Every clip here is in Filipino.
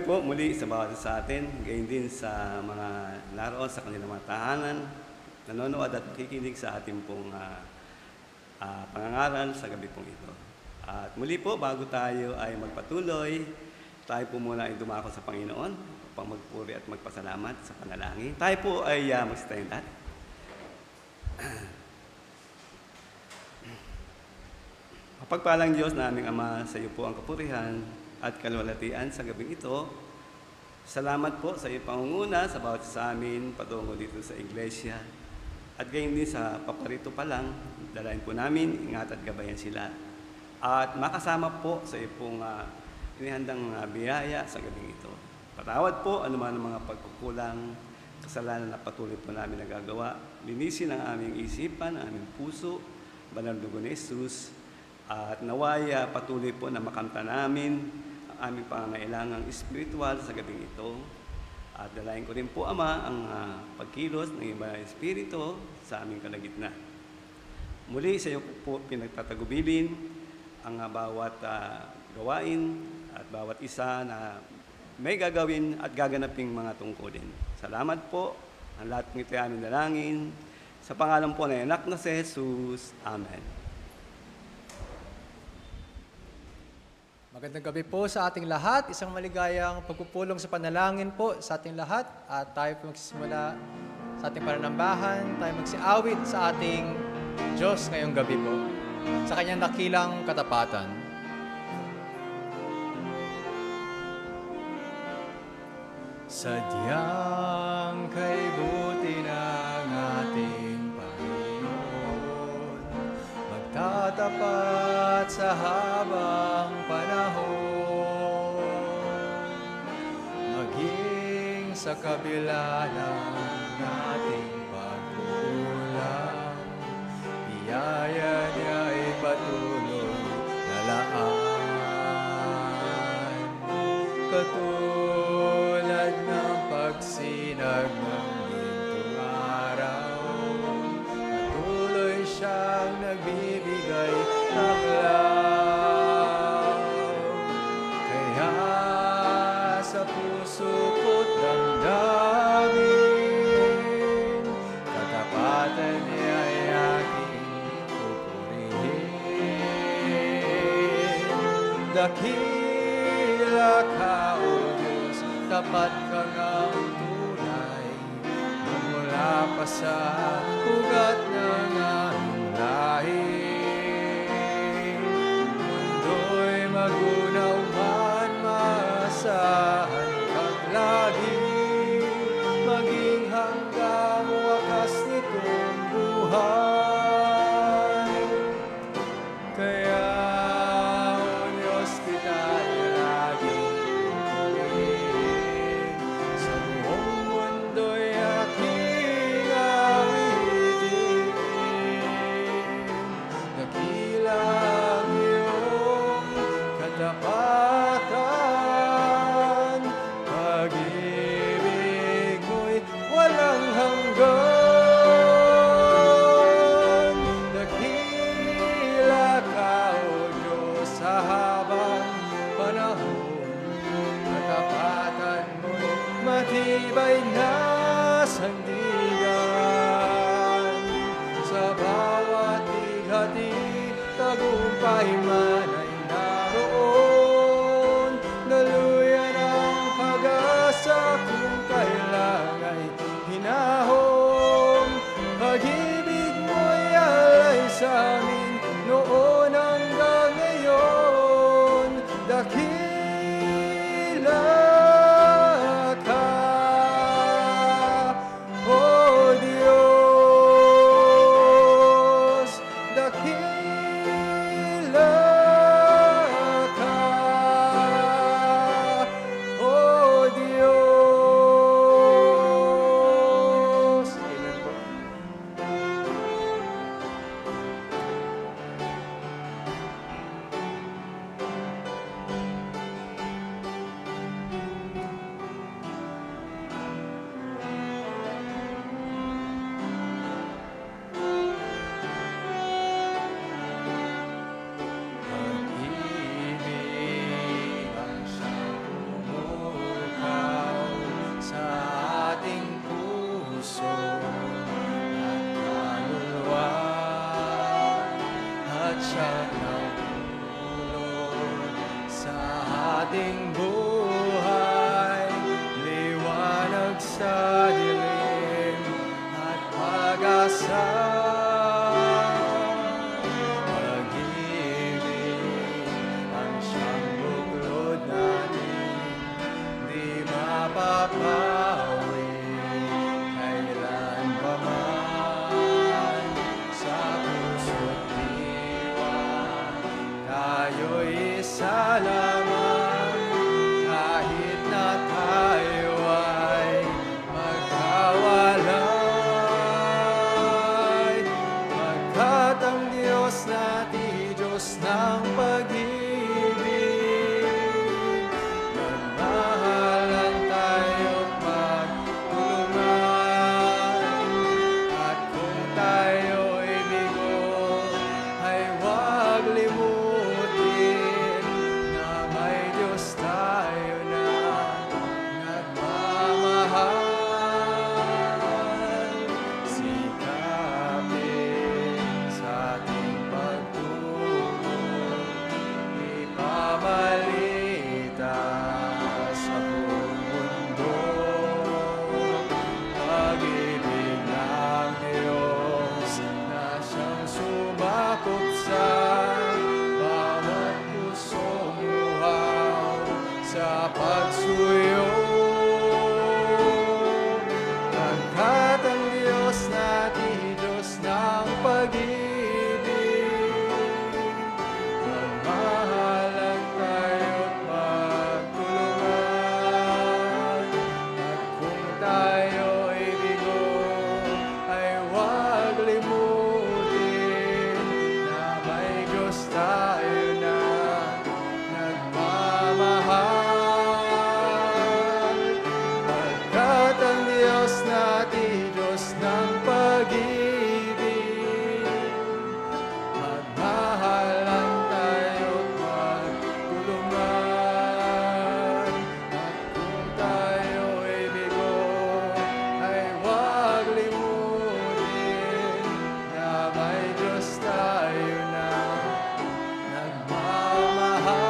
po muli sa bawat isa sa atin, gayon din sa mga naroon sa kanilang mga tahanan, nanonood at nakikinig sa ating pong pangangaral sa gabi pong ito. At muli po, bago tayo ay magpatuloy, tayo po muna ay dumako sa Panginoon upang magpuri at magpasalamat sa panalangin. Tayo po ay mag-stand up. Mapagpalang Diyos na aming Ama, sa iyo po ang kapurihan at kalwalatian sa gabing ito. Salamat po sa iyong pangunguna sa bawat sa amin patungo dito sa iglesia. At gayon din sa paparito pa lang, dalayan po namin, ingat at gabayan sila. At makasama po sa iyo pong inihandang biyaya sa gabing ito. Patawad po anuman ang mga pagkukulang, kasalanan na patuloy po namin nagagawa. Linisin ang aming isipan, ang aming puso, banal dugo ni Jesus. At naway patuloy po na makamta namin ang aming pangangailangang espiritual sa gabing ito. At dalayan ko rin po, Ama, ang pagkilos ng iba espiritu sa aming kalagitnaan. Muli sa iyo po pinagtatagubilin ang bawat gawain at bawat isa na may gagawin at gaganaping mga tungkulin. Salamat po. Ang lahat ng ito ay aming dalangin. Sa pangalan po ng anak na si Jesus. Amen. Magandang gabi po sa ating lahat. Isang maligayang pagpupulong sa panalangin po sa ating lahat. At tayo po magsisimula sa ating pananambahan. Tayo magsiawit sa ating Diyos ngayong gabi po. Sa kanyang dakilang katapatan. Sadyang kay buti ng ating Panginoon, magtatapat sa habang panahon, maging sa kabila ng ating pagkukulang, biyaya niya ay patuloy na laan. Katulad ng pagsinag ng gintong araw, patuloy siyang nagbibigay ng love. Kaya sa puso ko't damdamin, katapatan niya ay aking pupurihin. Dakila ka, O Diyos, tapat ka ngang tunay, magmula pa sa ugat ng aming lahi. Mundo'y magunaw man, maasahan kang lagi, maging hanggang wakas nitong buhay. Kaya, O Diyos, kita laging pupurihin. Sa buong mundo'y aking awitin. Dakila ang iyong katapatan, pag-ibig mo'y walang hanggan. Dakila ka, O Diyos, sa habang panahon, katapatan mo'y matibay na sandigan. Sa bawat ighati, tagumpay man ay naroon, daluyan ang pag-asa kung kailan ay hinahon. Pag-ibig mo'y alay sa amin noon hanggang ngayon. Dakila ka, O Diyos, dakila mapapawi kailan pa man sa puso't diwa. Tayo'y isa lamang kahit na tayo ay magkawalay. Pagkat ang Diyos natin, Diyos ng pag-ibig, magmahalan tayo't magtulungan. At kung tayo'y bigo, ay huwag limutin na may Diyos tayo na nagmamahal. Sikapin sa ating pagtungo, ipabalita sa buong mundo, pag-ibig ng Diyos na siyang sumakop sa bawat pusong luhaw sa pagsuyo. Pagkat ang Diyos natin, Diyos ng pag-ibig, magmahalan tayo't magtulungan. At kung tayo'y bigo, ay huwag limutin na may Diyos tayo na nagmamahal. Pagkat ang Diyos natin, Diyos ng pag-ibig, magmahalan tayo't magtulungan. At kung tayo'y bigo, ay huwag limutin na may Diyos tayo na nagmamahal.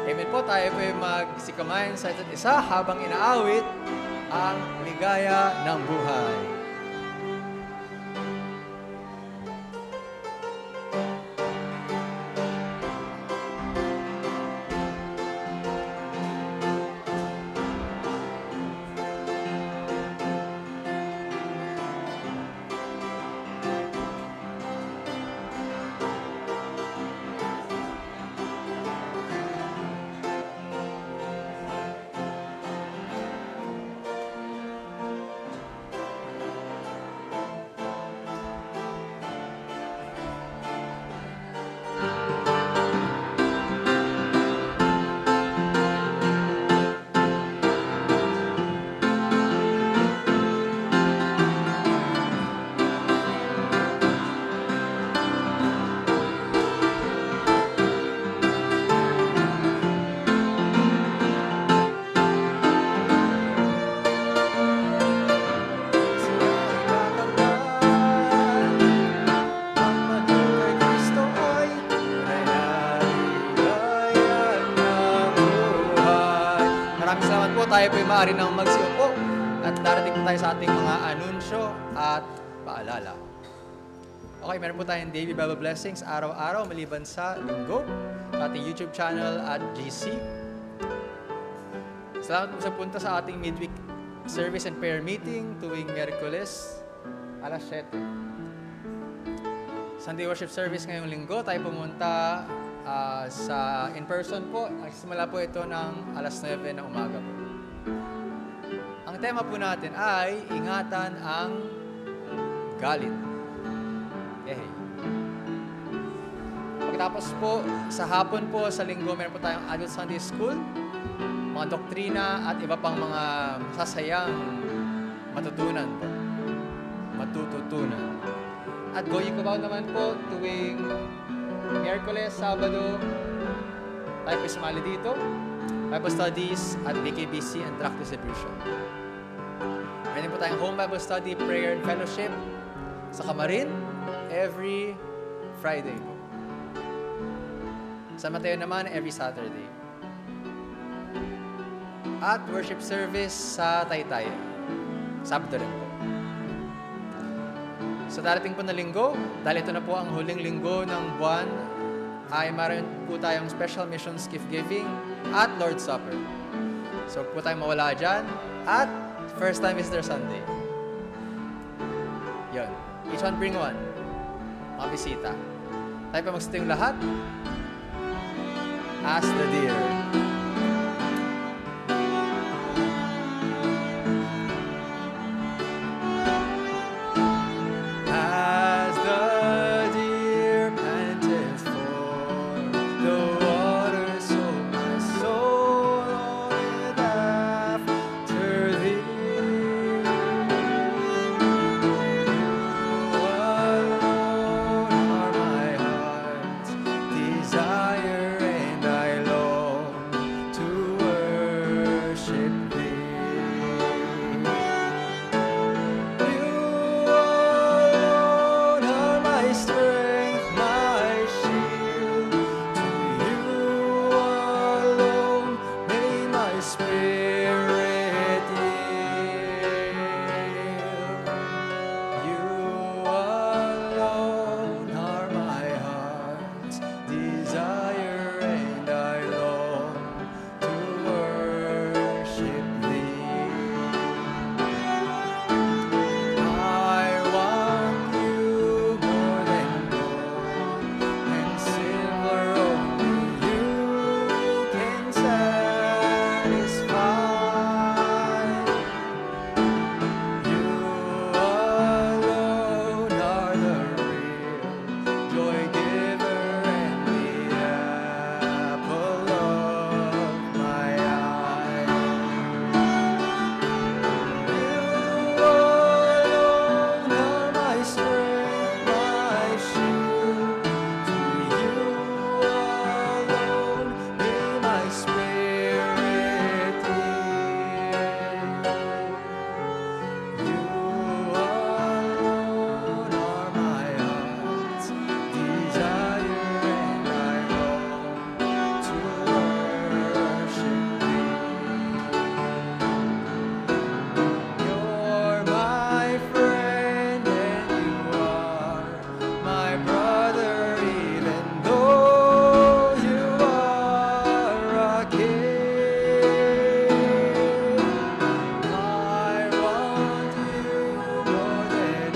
Amen po, tayo po ay magsikamayan sa isa't isa habang inaawit ang ligaya ng buhay. Maraming salamat po. Tayo po ay maaari nang magsiupo at darating po tayo sa ating mga anunsyo at paalala. Okay, meron po tayong daily Bible blessings araw-araw maliban sa linggo sa ating YouTube channel at GC. Salamat po sa punta sa ating midweek service and prayer meeting tuwing Miyerkules alas 7. Sunday worship service ngayong linggo, tayo pumunta sa in-person po. Nagsisimula po ito ng alas 9 ng umaga po. Ang tema po natin ay ingatan ang galit. Yehey. Pagkatapos po, sa hapon po, sa linggo, meron po tayong Adult Sunday School, mga doktrina at iba pang mga masasayang matutunan po. Matututunan. At Going Cubao naman po, tuwing Miyerkules, Sabado, tayo po sumali dito. Bible Studies at BKBC and Tract Distribution. Meron po tayong Home Bible Study, Prayer and Fellowship sa Kamarin every Friday po. Sa Mateo naman, every Saturday. At worship service sa Taytay. Sabado rin po. Sa darating po na linggo, dahil ito na po ang huling linggo ng buwan, ay mayroon po tayong special missions gift giving at Lord's Supper. So po tayong mawala dyan. At first time visitor Sunday. Yun. Each one bring one. Mga bisita. Tayo pa magsitayong lahat. As the deer. As the deer panteth for the water, so my soul longeth after thee. You alone are my heart's desire, and I long to worship thee. You alone are my strength, my shield. To you alone may my spirit yield. You alone are my heart's desire, and I long to worship thee. I want you more than gold and silver, only you can satisfy. You alone are the real joy giver and the apple of my eye. You alone are my strength, my shield. To you alone may my spirit yield. You alone are my heart's desire, and I long to worship thee. You're my friend, and you are my brother, even though you are a king. I want you more than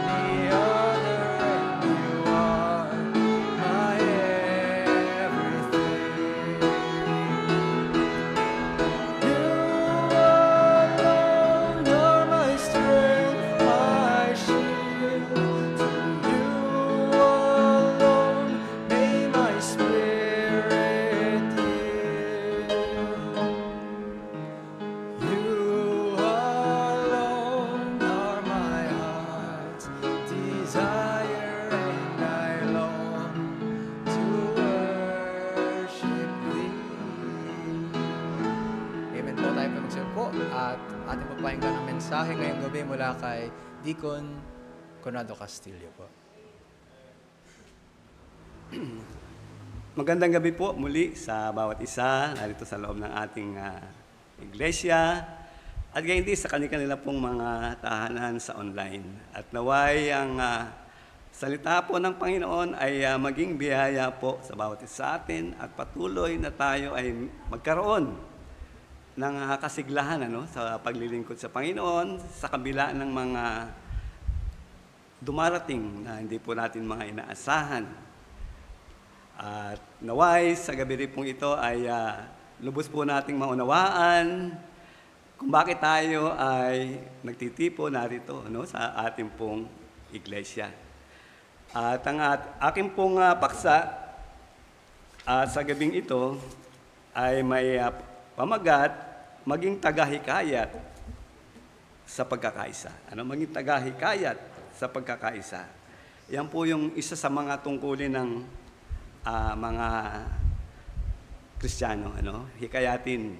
any other, and you are my everything. You alone are my strength, my shield. To you alone may my spirit yield. You alone are my heart's desire, and I long to worship thee. Amen po, tayo po magsiupo at ating papahinggan ang mensahe ngayong gabi mula kay Deacon Conrado Castillo po. Magandang gabi po muli sa bawat isa narito sa loob ng ating iglesia at gayon din sa kanila pong mga tahanan sa online. At naway ang salita po ng Panginoon ay maging biyaya po sa bawat isa sa atin at patuloy na tayo ay magkaroon ng kasiglahan sa paglilingkod sa Panginoon sa kabila ng mga dumarating na hindi po natin mga inaasahan. At naway sa gabi rin pong ito ay lubos po nating maunawaan kung bakit tayo ay nagtitipo narito sa ating pong iglesia. At ang aking pong paksa sa gabing ito ay may pamagat, maging tagahikayat sa pagkakaisa. Maging tagahikayat sa pagkakaisa. Yan po yung isa sa mga tungkulin ng mga Kristiyano. Hikayatin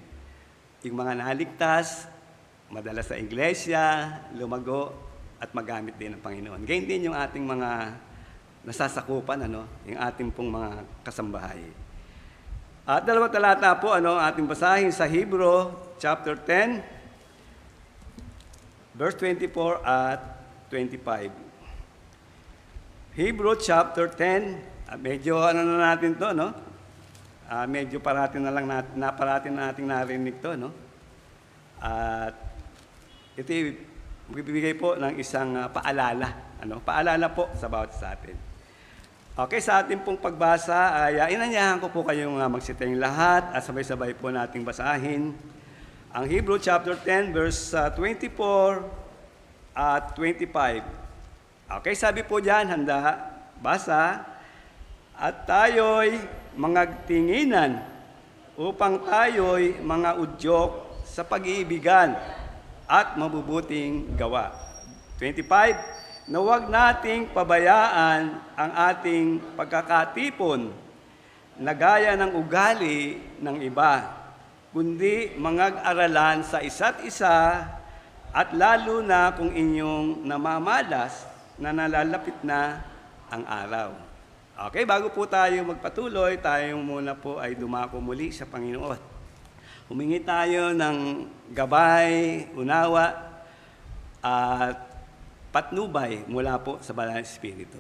yung mga naligtas, madala sa iglesia, lumago, at magamit din ng Panginoon. Ganyan din yung ating mga nasasakupan, yung ating pong mga kasambahay. At dalawang talata po, ating basahin sa Hebrew chapter 10, verse 24 at 25. Hebrew chapter 10, medyo ano na natin to, no? Medyo parating na lang naparating na nating narinig to, no? At ito bibigay po ng isang paalala, ano? Paalala po sa bawat sa atin. Okay, sa ating pong pagbasa, ay inanyahan ko po kayong magsitayong lahat at sabay-sabay po nating basahin ang Hebrew chapter 10 verse 24 at 25. Okay, sabi po diyan, handa, basa, at tayo'y mangagtinginan upang tayo'y mga udyok sa pag-iibigan at mabubuting gawa. 25, na huwag nating pabayaan ang ating pagkakatipon na gaya ng ugali ng iba, kundi mangag-aralan sa isa't isa at lalo na kung inyong namamalas na nalalapit na ang araw. Okay, bago po tayo magpatuloy, tayo muna po ay dumako muli sa Panginoon. Humingi tayo ng gabay, unawa, at patnubay mula po sa Banal na Espiritu.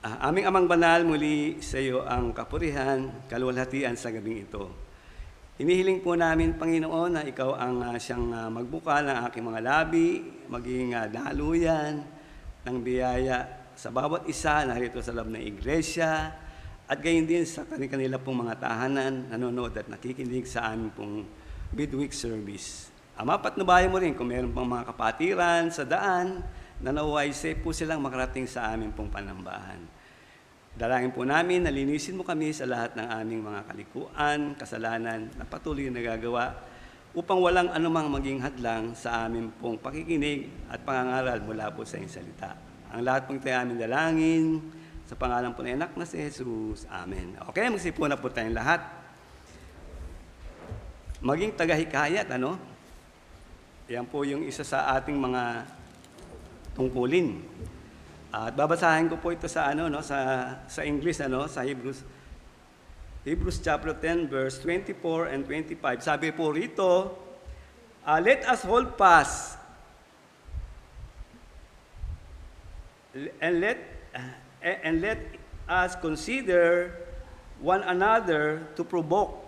Aming Amang Banal, muli sa iyo ang kapurihan, kaluwalhatian sa gabing ito. Hinihiling po namin, Panginoon, na ikaw ang siyang magbuka ng aking mga labi, maging daluyan ng biyaya sa bawat isa narito sa loob ng iglesia at gayon din sa kanila pong mga tahanan, nanonood at nakikinig sa aming pong midweek service. Ama, patnubayan mo rin kung meron pang mga kapatiran sa daan na naway safe po silang makarating sa aming pong panambahan. Dalangin po namin, nalinisin mo kami sa lahat ng aming mga kalikuan, kasalanan na patuloy na nagagawa upang walang anumang maging hadlang sa aming pong pakikinig at pangangaral mula po sa iyong salita. Ang lahat pong tayo aming dalangin, sa pangalan po ng anak na si Jesus. Amen. Okay, magsipuna po tayong lahat. Maging tagahikayat, ano? Yan po yung isa sa ating mga tungkulin. At babasahin ko po ito sa sa English, sa Hebrews chapter 10 verse 24 and 25. Sabi po rito, let us hold fast and let us consider one another to provoke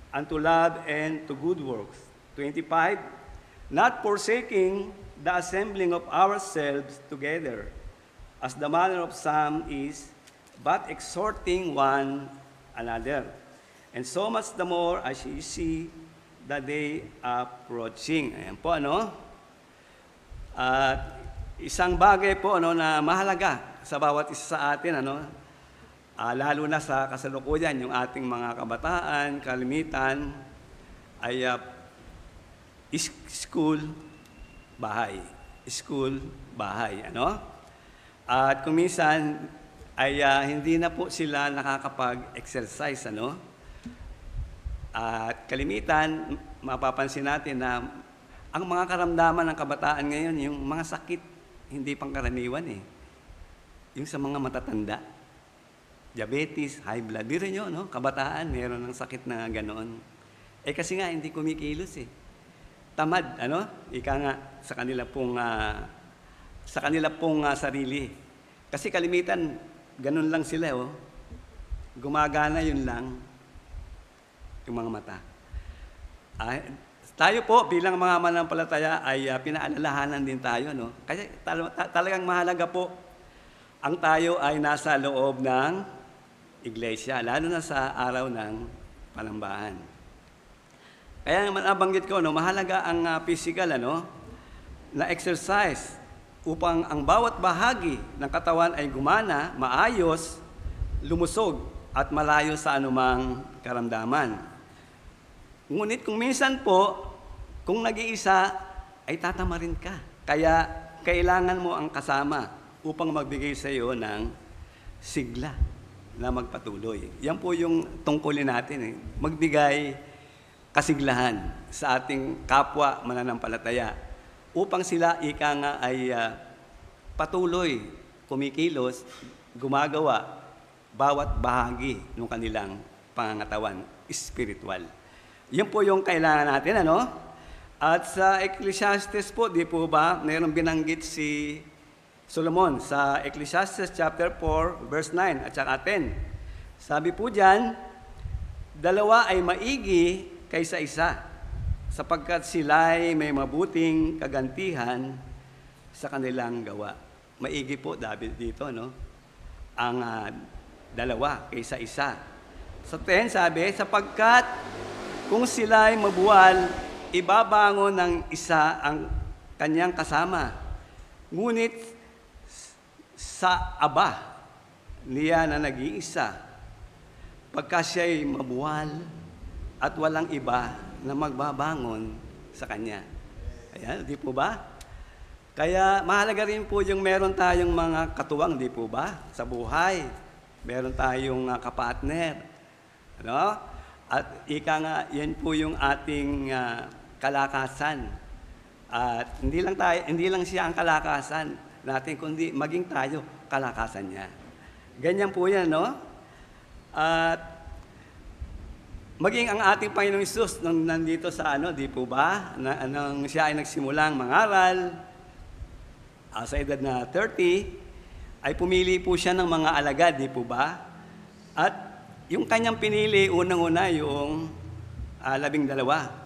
unto love and to good works. 25, not forsaking the assembling of ourselves together, as the manner of some is, but exhorting one another. And so much the more as you see the day approaching. Ayan po, ano? At isang bagay po, na mahalaga sa bawat isa sa atin, lalo na sa kasalukuyan, yung ating mga kabataan, kalimitan, ay school, bahay. School, bahay, At kung minsan, ay hindi na po sila nakakapag-exercise, At kalimitan, mapapansin natin na ang mga karamdaman ng kabataan ngayon, yung mga sakit, hindi pangkaraniwan Yung sa mga matatanda, diabetes, high blood, biro nyo, kabataan, meron ng sakit na ganoon. Kasi nga, hindi kumikilos Tamad, ika nga, sa kanila pong sarili. Kasi kalimitan, ganun lang sila, Gumagana yun lang, yung mga mata. Tayo po, bilang mga manampalataya, ay pinaalalahanan din tayo, Kasi talagang mahalaga po, ang tayo ay nasa loob ng iglesia, lalo na sa araw ng panambahan. Kaya naman nabanggit ko, mahalaga ang physical, na exercise upang ang bawat bahagi ng katawan ay gumana, maayos, lumusog, at malayo sa anumang karamdaman. Ngunit kung minsan po, kung nag-iisa, ay tatamarin ka. Kaya kailangan mo ang kasama upang magbigay sa iyo ng sigla na magpatuloy. Yan po yung tungkulin natin. Magbigay kasiglahan sa ating kapwa mananampalataya upang sila ay patuloy kumikilos, gumagawa bawat bahagi ng kanilang pangangatawan, spiritual. Yan po yung kailangan natin, At sa Ecclesiastes po, di po ba, mayroong binanggit si Solomon sa Ecclesiastes chapter 4, verse 9 at saka 10. Sabi po diyan, dalawa ay maigi kaysa isa, sapagkat sila'y may mabuting kagantihan sa kanilang gawa. Maigi po, David, dito, no? Ang dalawa kaysa isa. Sa 10, sabi, sapagkat kung sila'y mabuwal, ibabangon ng isa ang kanyang kasama. Ngunit sa aba niya na nag-iisa, pagka siya'y mabuwal at walang iba na magbabangon sa kanya. Ayan, di po ba? Kaya mahalaga rin po yung meron tayong mga katuwang, di po ba? Sa buhay, meron tayong kapartner. Ano? At ika nga, yan po yung ating kalakasan. At hindi lang siya ang kalakasan natin, kundi maging tayo kalakasan niya. Ganyan po yan, no? At maging ang ating Panginoong Hesus nung nandito sa di po ba? Nang siya ay nagsimulang mangaral, sa edad na 30, ay pumili po siya ng mga alagad, di po ba? At yung kanyang pinili, unang-una yung 12.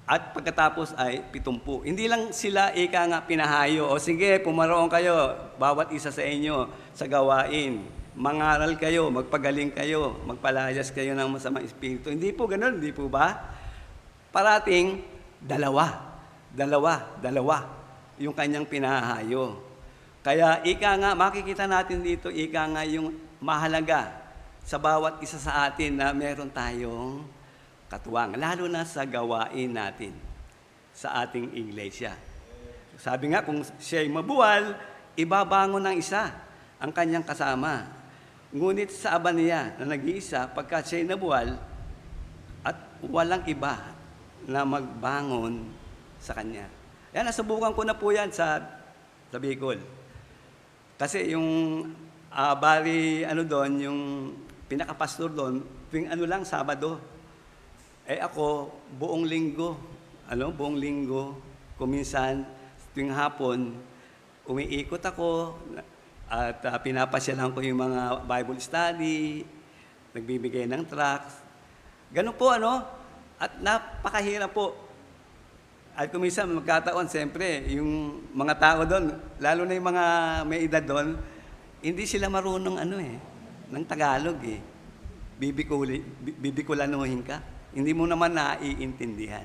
At pagkatapos ay 70. Hindi lang sila nga pinahayo, o sige, pumaroon kayo, bawat isa sa inyo sa gawain. Mangaral kayo, magpagaling kayo, magpalayas kayo ng masamang espiritu. Hindi po ganun, hindi po ba? Parating, dalawa yung kanyang pinahayo. Kaya makikita natin dito, yung mahalaga sa bawat isa sa atin na meron tayong katuwang, lalo na sa gawain natin sa ating iglesia. Sabi nga, kung siya'y mabuwal, ibabangon ng isa ang kanyang kasama. Ngunit sa aba niya na nag-iisa, pagka siya'y nabuwal at walang iba na magbangon sa kanya. Yan, nasubukan ko na po yan sa Bicol. Kasi yung doon, yung pinakapastor doon, tuwing Sabado. Ako, buong linggo, kuminsan, tuwing hapon, umiikot ako, at pinapasyalan ko yung mga Bible study, nagbibigay ng tracts. Ganun po, at napakahirap po. At kuminsan magkataon, siyempre, yung mga tao doon, lalo na yung mga may edad doon, hindi sila marunong ng Tagalog eh. Bibikulanuhin ka. Hindi mo naman naiintindihan.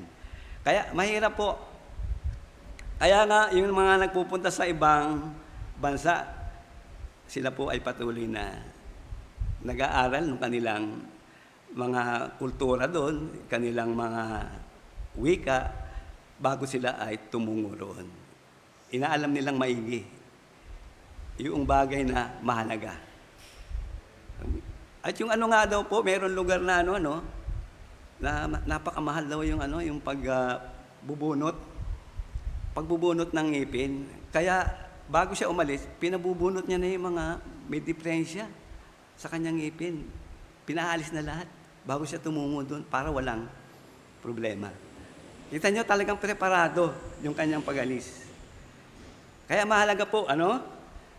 Kaya mahirap po. Kaya nga, yung mga nagpupunta sa ibang bansa, sila po ay patuloy na nag-aaral ng kanilang mga kultura doon, kanilang mga wika, bago sila ay tumungo roon. Inaalam nilang maigi yung bagay na mahalaga. At yung nga daw po, mayroon lugar na na napakamahal daw yung pagbubunot ng ngipin. Kaya bago siya umalis, pinabubunot niya na yung mga may diferensya sa kanyang ngipin. Pinaalis na lahat bago siya tumungo doon para walang problema. Kita nyo, talagang preparado yung kanyang pag-alis. Kaya mahalaga po,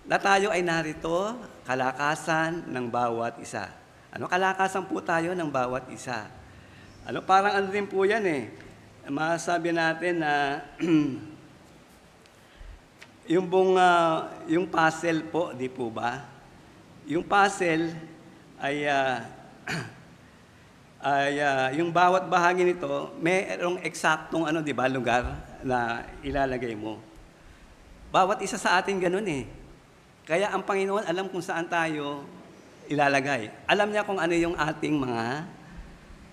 na tayo ay narito, kalakasan ng bawat isa. Kalakasan po tayo ng bawat isa. Parang din po yan masabi natin na yung puzzle po, di po ba? Yung puzzle ay yung bawat bahagi nito, mayroong eksaktong di ba, lugar na ilalagay mo. Bawat isa sa atin ganun Kaya ang Panginoon alam kung saan tayo ilalagay. Alam niya kung ano yung ating mga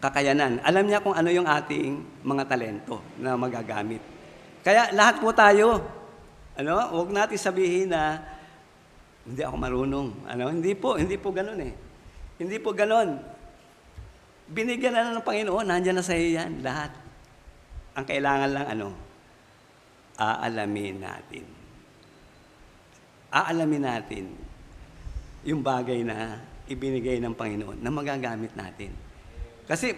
kakayanan. Alam niya kung ano yung ating mga talento na magagamit. Kaya lahat po tayo, huwag natin sabihin na hindi ako marunong. Hindi po ganun Hindi po ganun. Binigyan na ng Panginoon, nandiyan na sa iyo yan, lahat. Ang kailangan lang aalamin natin. Aalamin natin yung bagay na ibinigay ng Panginoon na magagamit natin. Kasi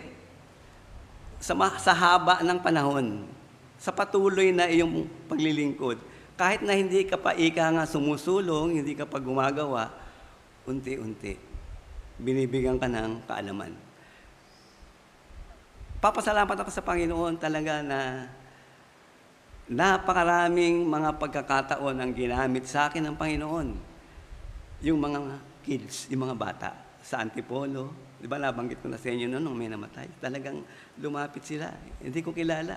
sa haba ng panahon, sa patuloy na iyong paglilingkod, kahit na hindi ka pa nga sumusulong, hindi ka pa gumagawa, unti-unti, binibigyan ka ng kaalaman. Papasalamat ako sa Panginoon talaga na napakaraming mga pagkakataon ang ginamit sa akin ng Panginoon. Yung mga kids, yung mga bata sa Antipolo, di ba nabanggit ko na sa inyo noon nung may namatay, talagang lumapit sila, hindi ko kilala.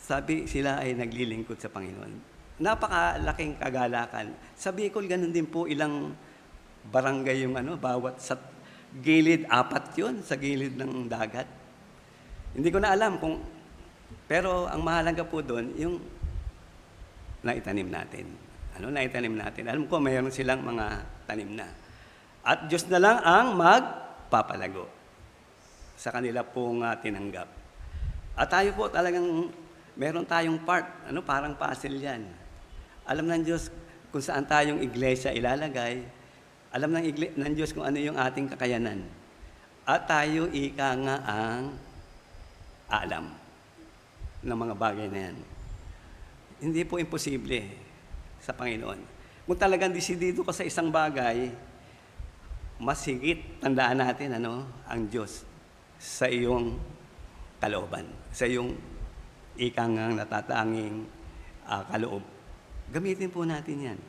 Sabi sila ay naglilingkod sa Panginoon. Napakalaking kagalakan. Sa Bicol, ganun din po ilang barangay yung bawat sa gilid, 4 yun, sa gilid ng dagat. Hindi ko na alam pero ang mahalaga po doon, yung naitanim natin. Naitanim natin? Alam ko, mayroon silang mga tanim na. At Diyos na lang ang magpapalago sa kanila pong tinanggap. At tayo po talagang meron tayong part, parang puzzle yan. Alam ng Diyos kung saan tayong iglesia ilalagay. Alam ng Diyos kung ano yung ating kakayanan. At tayo ika nga ang alam ng mga bagay na yan. Hindi po imposible sa Panginoon. Kung talagang desidido ka sa isang bagay, mas higit tandaan natin ang Diyos sa iyong kalooban, sa iyong ikang natatanging kaloob. Gamitin po natin yan.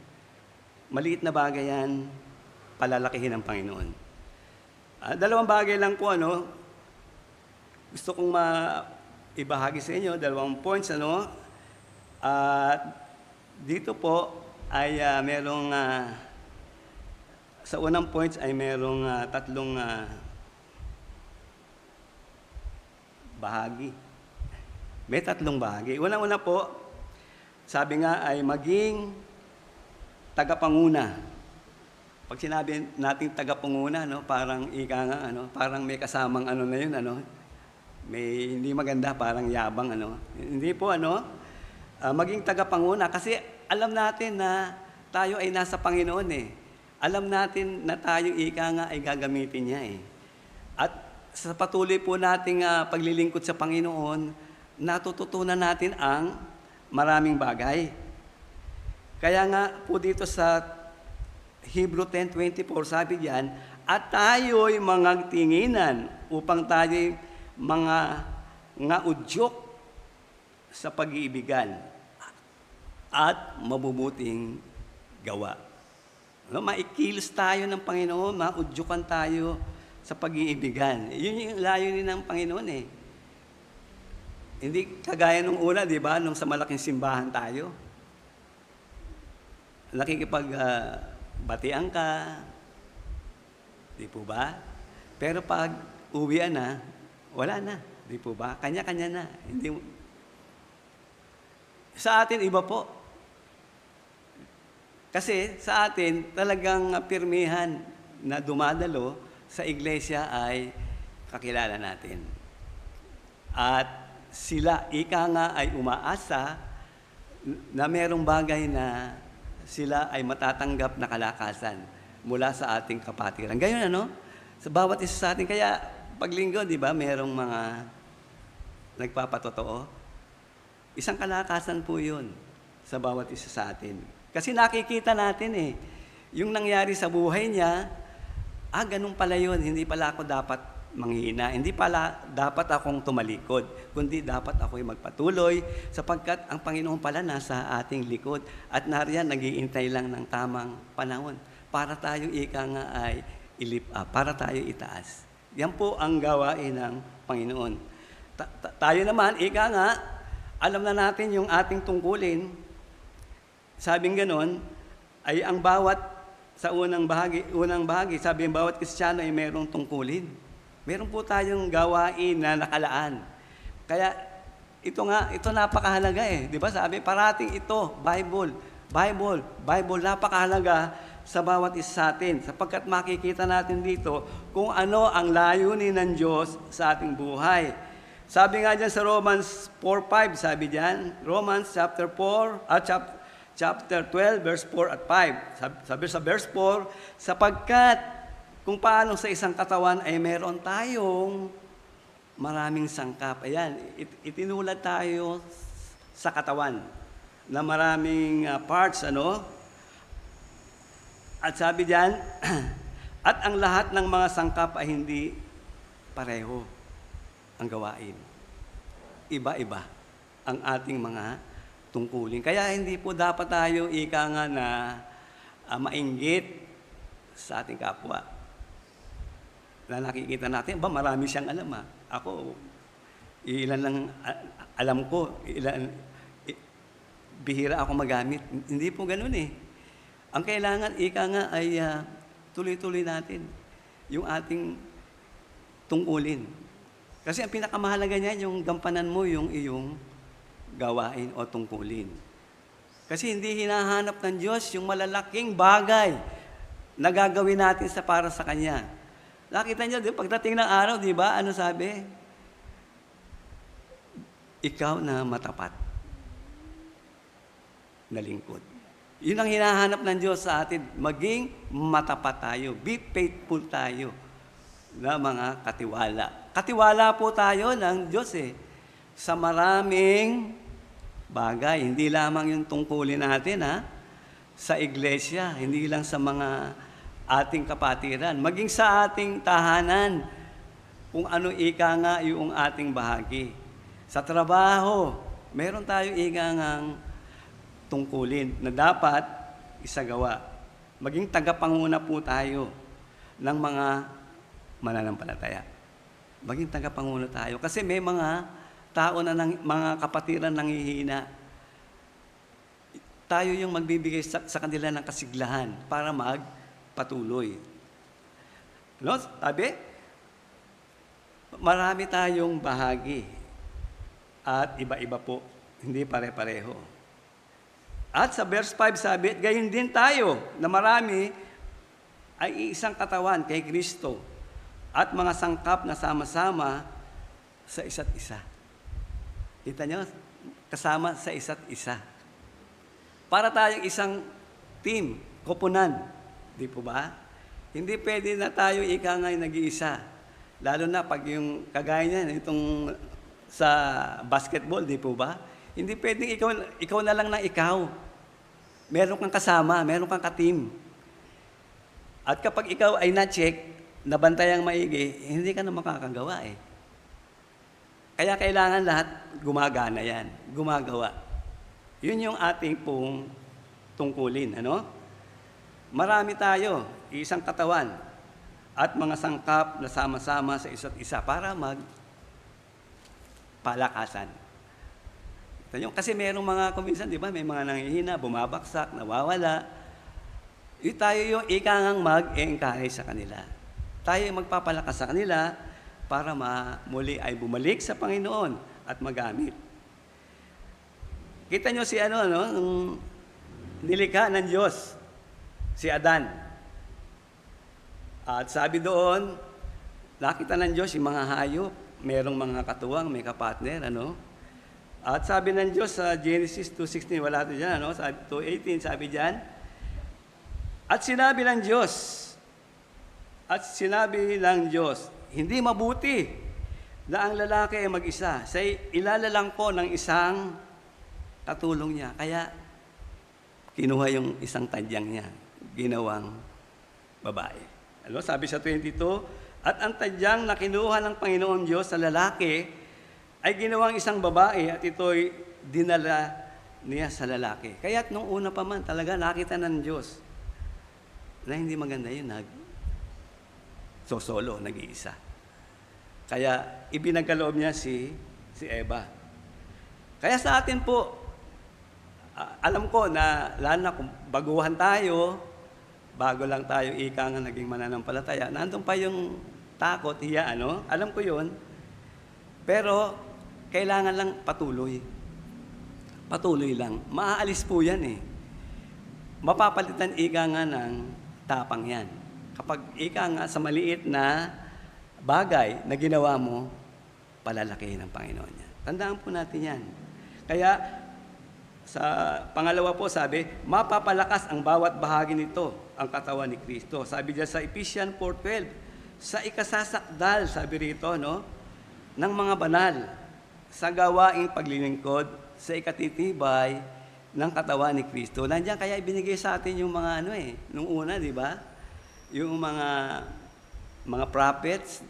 Maliit na bagay yan, palalakihin ng Panginoon. 2 bagay lang po, gusto kong ibahagi sa inyo, 2 points, dito po ay merong, sa unang points ay merong 3 bahagi. May 3 bahagi. Unang-una po, sabi nga ay maging tagapanguna. Pag sinabi nating tagapanguna, parang parang may kasamang na yun, may hindi maganda, parang yabang, Hindi po, maging tagapanguna. Kasi alam natin na tayo ay nasa Panginoon, Alam natin na tayo ay gagamitin niya, At sa patuloy po nating paglilingkod sa Panginoon, natututunan natin ang maraming bagay. Kaya nga po dito sa Hebrew 10:24, sabi diyan, at tayo'y mga tinginan upang tayo'y mga udyok sa pag-iibigan at mabubuting gawa. Maikilos tayo ng Panginoon, maudyukan tayo sa pag-iibigan. Yun yung layunin ng Panginoon, Hindi kagaya nung una, di ba? Nung sa malaking simbahan tayo. Batian ka, di po ba? Pero pag uwian na, wala na, di po ba? Kanya-kanya na. Sa atin, iba po. Kasi sa atin, talagang pirmihan na dumadalo sa iglesia ay kakilala natin. At sila, ay umaasa na merong bagay na sila ay matatanggap na kalakasan mula sa ating kapatiran. Gayon, Sa bawat isa sa atin. Kaya, paglinggo, di ba, merong mga nagpapatotoo. Isang kalakasan po yun sa bawat isa sa atin. Kasi nakikita natin, yung nangyari sa buhay niya, ganun pala yun, hindi pala ako dapat manghina, hindi pala dapat akong tumalikod, kundi dapat ako'y magpatuloy sapagkat ang Panginoon pala nasa ating likod at nariyan nag-iintay lang ng tamang panahon para tayo ay i-lift up, para tayo itaas. Yan po ang gawain ng Panginoon. Tayo naman, alam na natin yung ating tungkulin. Sabing ganon, ay ang bawat sa unang bahagi, sabi ang bawat Kristiyano ay mayroong tungkulin. Meron po tayong gawain na nakalaan. Kaya ito napakahalaga Di ba? Sabi, parating ito, Bible, napakahalaga sa bawat isa sa atin. Sapagkat makikita natin dito kung ano ang layunin ng Diyos sa ating buhay. Sabi nga dyan sa Romans 4:5, sabi dyan, Romans chapter 12, verse 4 at 5. Sabi sa verse 4, sapagkat kung paano sa isang katawan ay meron tayong maraming sangkap. Ayan, itinulad tayo sa katawan na maraming parts, ano? At sabi diyan, at ang lahat ng mga sangkap ay hindi pareho ang gawain. Iba-iba ang ating mga tungkulin. Kaya hindi po dapat tayo ika nga na mainggit sa ating kapwa. Na nakikita natin, marami siyang alam ha. Ako, ilan lang alam ko, bihira ako magamit. Hindi po ganun eh. Ang kailangan, ika nga, ay tuloy-tuloy natin yung ating tungkulin. Kasi ang pinakamahalaga niyan, yung gampanan mo yung iyong gawain o tungkulin. Kasi hindi hinahanap ng Diyos yung malalaking bagay na gagawin natin para sa Kanya. Nakita niyo, pagdating ng araw, di ba, ano sabi? Ikaw na matapat na lingkod. Yun ang hinahanap ng Diyos sa atin, maging matapat tayo, be faithful tayo na mga katiwala. Katiwala po tayo ng Diyos sa maraming bagay. Hindi lamang yung tungkulin natin sa iglesia, hindi lang sa mga ating kapatiran, maging sa ating tahanan, kung ano ika nga yung ating bahagi. Sa trabaho, meron tayo ika ngang tungkulin na dapat isagawa. Maging tagapanguna po tayo ng mga mananampalataya. Maging tagapanguna tayo. Kasi may mga tao na mga kapatiran nanghihina. Tayo yung magbibigay sa kanila ng kasiglahan para magpatuloy. No? Sabi, marami tayong bahagi at iba-iba po, hindi pare-pareho. At sa verse 5 sabi, gayon din tayo na marami ay isang katawan kay Kristo at mga sangkap na sama-sama sa isa't isa. Kita nyo? Kasama sa isa't isa. Para tayong isang team, koponan. Di po ba? Hindi pwede na tayo ika nga'y nag-iisa. Lalo na pag yung kagaya niyan, itong sa basketball, di po ba? Hindi pwedeng ikaw na lang na ikaw. Meron kang kasama, meron kang ka-team. At kapag ikaw ay na-check, nabantayang maigi, hindi ka na makakagawa Kaya kailangan lahat gumagana yan, gumagawa. Yun yung ating pong tungkulin, ano? Marami tayo, isang katawan, at mga sangkap na sama-sama sa isa't isa para magpalakasan. Kasi mayroong mga kuminsan, di ba, may mga nanghihina, bumabaksak, nawawala. Tayo yung ikangang mag-encourage sa kanila. Tayo yung magpapalakas sa kanila para muli ay bumalik sa Panginoon at magamit. Kita nyo si nung nilikha ng Diyos, si Adan. At sabi doon, nakita ng Diyos yung mga hayop, mayroong mga katuwang, may kapartner, At sabi ng Diyos sa Genesis 2:16, wala ito dyan, 2:18, sabi dyan, at sinabi ng Diyos, hindi mabuti na ang lalaki ay mag-isa. Sa ilalalang ko ng isang katulong niya. Kaya, kinuha yung isang tadyang niya, ginawang babae. Sabi sa 22, at ang tadyang na kinuha ng Panginoon Diyos sa lalaki, ay ginawang isang babae at ito'y dinala niya sa lalaki. Kaya nung una pa man, talaga nakita ng Diyos na hindi maganda yun, solo, nag-iisa. Kaya ibinagaloob niya si Eva. Kaya sa atin po, alam ko na lalo na kung baguhan tayo, bago lang tayo ika nga naging mananampalataya, nandun pa yung takot, hiya, alam ko yun. Pero, kailangan lang patuloy. Patuloy lang. Maaalis po yan Mapapalitan ika nga ng tapang yan. Kapag ika nga sa maliit na bagay na ginawa mo, palalakihin ng Panginoon niya. Tandaan po natin yan. Kaya, sa pangalawa po sabi, mapapalakas ang bawat bahagi nito, ang katawan ni Kristo. Sabi diyan sa Ephesians 4:12, sa ikasasakdal, sabi rito, ng mga banal sa gawaing paglilingkod sa ikatitibay ng katawan ni Kristo. Nandiyan kaya ibinigay sa atin yung mga nung una, di ba? Yung mga prophets,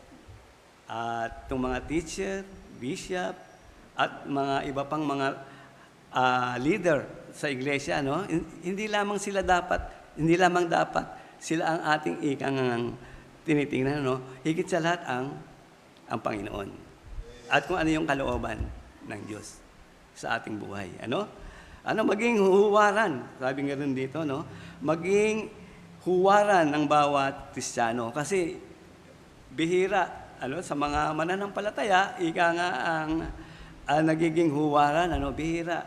at itong mga teacher, bishop, at mga iba pang mga leader sa iglesia, no? Hindi lamang dapat sila ang ating ikang tinitingnan, no? Higit sa lahat ang Panginoon. At kung ano yung kalooban ng Diyos sa ating buhay, maging huwaran, sabi nga rin dito, no? Maging huwaran ng bawat Kristiyano. Kasi bihira, sa mga mananampalataya, ika nga ang nagiging huwaran, bihira.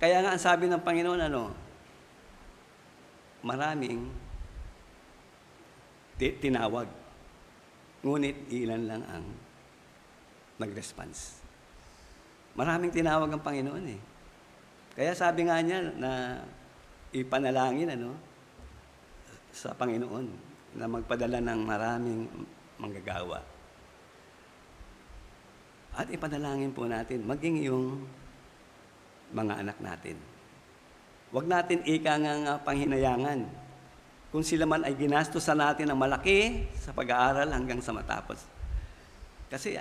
Kaya nga ang sabi ng Panginoon, maraming tinawag. Ngunit ilan lang ang nag-response. Maraming tinawag ang Panginoon eh. Kaya sabi nga niya na ipanalangin sa Panginoon na magpadala ng maraming manggagawa. At ipanalangin po natin maging yung mga anak natin. Huwag natin nga panghinayangan kung sila man ay ginastosan natin ng malaki sa pag-aaral hanggang sa matapos. Kasi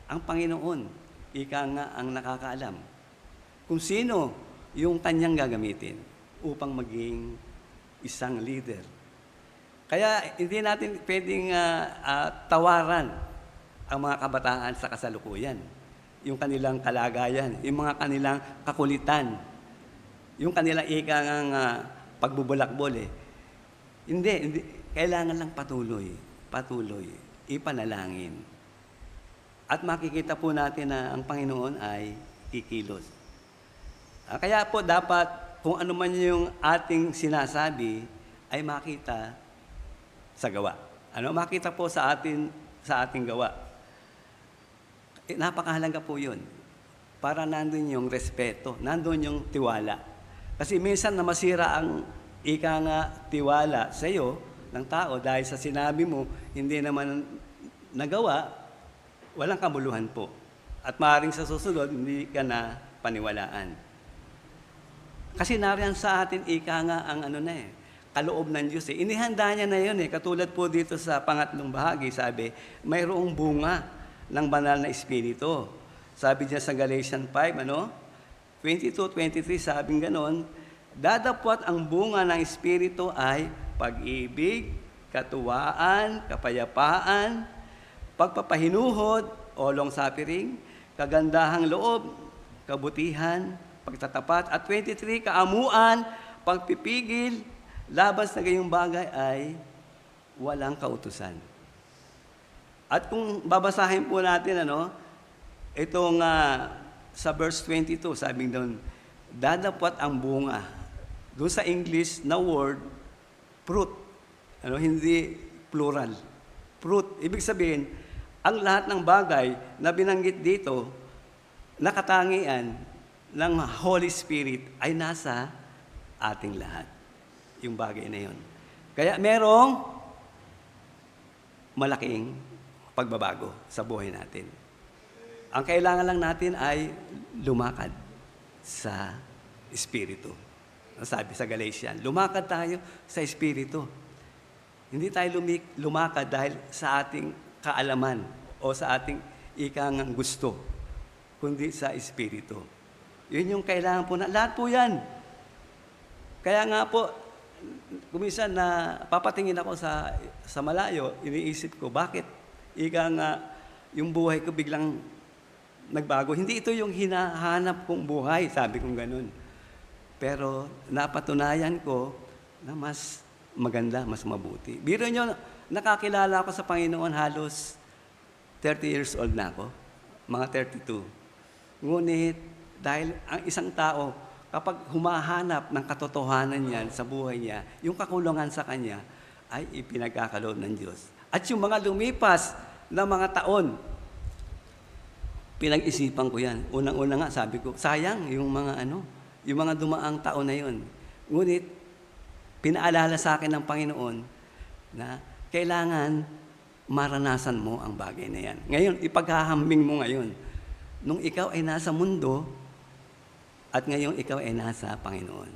ang Panginoon, nga ang nakakaalam kung sino yung kanyang gagamitin upang maging isang leader. Kaya hindi natin pwedeng tawaran ang mga kabataan sa kasalukuyan. Yung kanilang kalagayan, yung mga kanilang kakulitan, yung kanilang ikang pagbubulakbol Hindi. Kailangan lang patuloy, ipanalangin. At makikita po natin na ang Panginoon ay kikilos. Kaya po dapat kung ano man yung ating sinasabi ay makita sa gawa. Makita po sa ating gawa. Napakahalaga po yun. Para nandun yung respeto, nandun yung tiwala. Kasi minsan na masira ang tiwala sa iyo ng tao dahil sa sinabi mo, hindi naman nagawa, walang kabuluhan po. At maaaring sa susunod, hindi ka na paniwalaan. Kasi nariyan sa atin ang kaloob ng Diyos. Inihanda niya na yun. Katulad po dito sa pangatlong bahagi, sabi, mayroong bunga ng banal na Espiritu. Sabi niya sa Galatians 5, 22-23, sabing ganon, dadapwat ang bunga ng Espiritu ay pag-ibig, katuwaan, kapayapaan, pagpapahinuhod o long-suffering, kagandahang loob, kabutihan, pagtatapat, at 23, kaamuan, pagpipigil, labas na gayong bagay ay walang kautusan. At kung babasahin po natin, itong sa verse 22, sabing doon, dadapwat ang bunga. Doon sa English na word, fruit. Hindi plural. Fruit. Ibig sabihin, ang lahat ng bagay na binanggit dito, nakatangian ng Holy Spirit ay nasa ating lahat. Yung bagay na yun. Kaya merong malaking pagbabago sa buhay natin. Ang kailangan lang natin ay lumakad sa Espiritu. Sabi sa Galatians, lumakad tayo sa Espiritu. Hindi tayo lumakad dahil sa ating kaalaman o sa ating ikangang gusto, kundi sa Espiritu. Yun yung kailangan po na. Lahat po yan. Kaya nga po, kuminsan na papatingin ako sa malayo, iniisip ko, bakit yung buhay ko biglang nagbago? Hindi ito yung hinahanap kong buhay, sabi kong ganun. Pero napatunayan ko na mas maganda, mas mabuti. Biro nyo, nakakilala ako sa Panginoon halos 30 years old na ako, mga 32. Ngunit dahil ang isang tao, kapag humahanap ng katotohanan niyan sa buhay niya, yung kakulangan sa kanya ay ipinagkakaloob ng Diyos. At yung mga lumipas na mga taon, pinag-isipan ko yan. Unang-una nga, sabi ko, sayang yung mga dumaang taon na yun. Ngunit, pinaalala sa akin ng Panginoon na kailangan maranasan mo ang bagay na yan. Ngayon, ipaghahambing mo ngayon. Nung ikaw ay nasa mundo, at ngayon ikaw ay nasa Panginoon.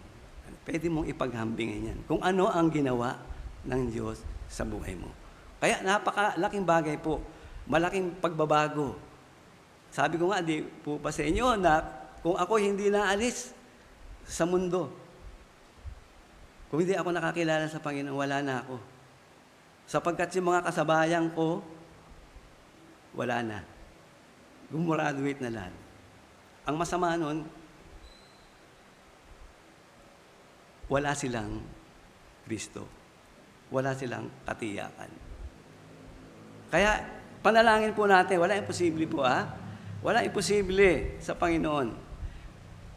Pwede mong ipaghambingin yan. Kung ano ang ginawa ng Diyos sa buhay mo. Kaya napakalaking bagay po. Malaking pagbabago. Sabi ko nga, di po pa sa inyo na kung ako hindi naalis sa mundo, kung hindi ako nakakilala sa Panginoon, wala na ako. Sapagkat yung mga kasabayan ko, wala na. Gumraduate na lahat. Ang masama nun, wala silang Kristo. Wala silang katiyakan. Kaya, panalangin po natin, wala imposible po Wala imposible sa Panginoon.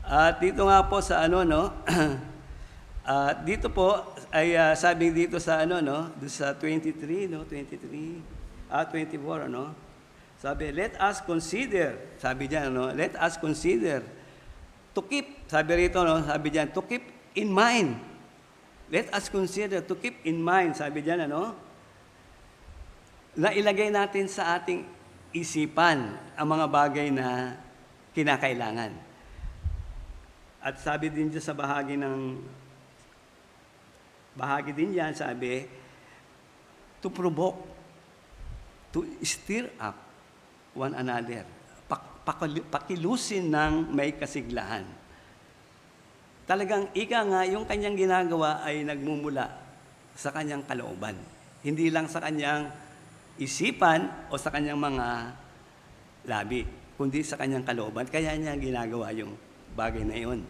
At dito nga po sa dito po ay sabi dito sa doon sa 23, 24, Sabi, let us consider, sabi diyan, let us consider to keep, sabi rito, sabi diyan, to keep in mind. Let us consider to keep in mind, sabi diyan, na ilagay natin sa ating isipan ang mga bagay na kinakailangan. At sabi din dyan sa bahagi din yan, sabi, to provoke, to stir up one another. Pakilusin ng may kasiglahan. Talagang ika nga, yung kanyang ginagawa ay nagmumula sa kanyang kalooban. Hindi lang sa kanyang isipan o sa kanyang mga labi, kundi sa kanyang kalooban. Kaya niya ginagawa yung bagay na yun.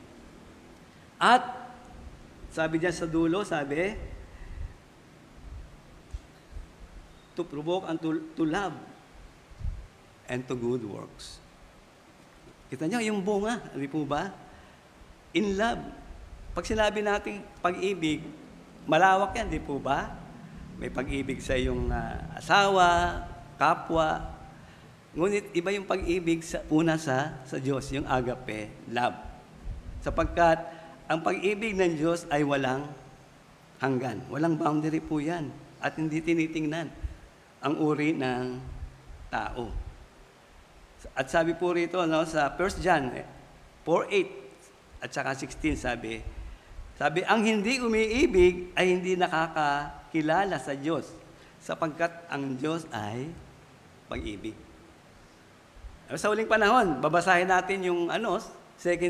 At sabi diyan sa dulo, sabi, to provoke and to love and to good works. Kita niyo yung bunga, hindi po ba? In love. Pag sinabi natin pag-ibig, malawak yan, di po ba? May pag-ibig sa iyong asawa, kapwa. Ngunit iba yung pag-ibig una sa Diyos, yung agape, love. Sapagkat ang pag-ibig ng Diyos ay walang hanggan. Walang boundary po yan. At hindi tinitingnan ang uri ng tao. At sabi po rito sa 1 John 4:8 at saka 16, sabi, ang hindi umiibig ay hindi nakakakilala sa Diyos, sapagkat ang Diyos ay pag-ibig. Sa huling panahon, babasahin natin yung 2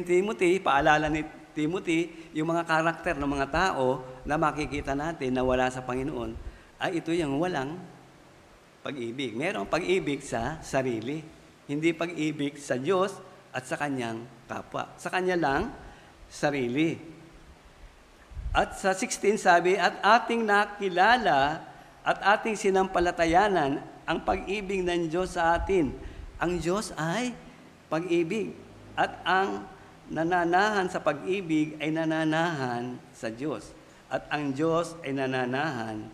Timothy, paalala ni Timothy, yung mga karakter ng mga tao na makikita natin na wala sa Panginoon, ay ito yung walang pag-ibig. Merong pag-ibig sa sarili, hindi pag-ibig sa Diyos at sa kanyang kapwa. Sa kanya lang, sarili. At sa 16 sabi, at ating nakilala at ating sinampalatayanan ang pag-ibig ng Diyos sa atin. Ang Diyos ay pag-ibig. At ang nananahan sa pag-ibig ay nananahan sa Diyos. At ang Diyos ay nananahan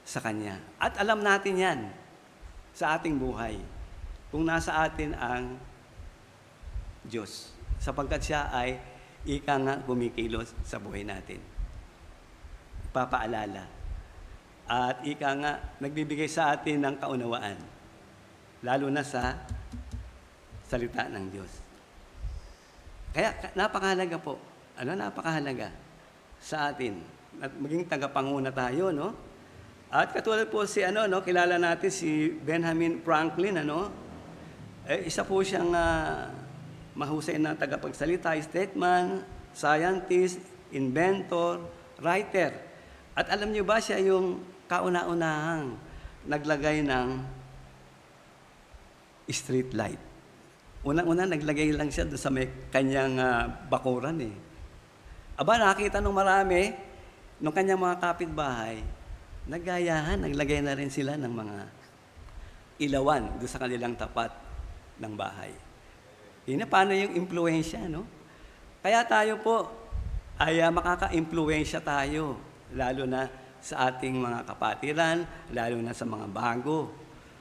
sa Kanya. At alam natin yan sa ating buhay. Kung nasa atin ang Diyos. Sapagkat siya ay ika nga kumikilos sa buhay natin. Papaalala. At ika nga nagbibigay sa atin ng kaunawaan. Lalo na sa salita ng Diyos. Kaya napakahalaga po. Napakahalaga sa atin. At maging tagapanguna tayo, At katulad po kilala natin si Benjamin Franklin, isa po siyang mahusay na tagapagsalita, statesman, scientist, inventor, writer. At alam niyo ba siya yung kauna-unahang naglagay ng street light. Unang-una, naglagay lang siya doon sa may kanyang bakuran Aba, nakita nung marami, nung kanyang mga kapitbahay, naggayahan, naglagay na rin sila ng mga ilawan doon sa kanilang tapat ng bahay. Paano yung impluensya, Kaya tayo po ay makaka-impluensya tayo, lalo na sa ating mga kapatiran, lalo na sa mga bago.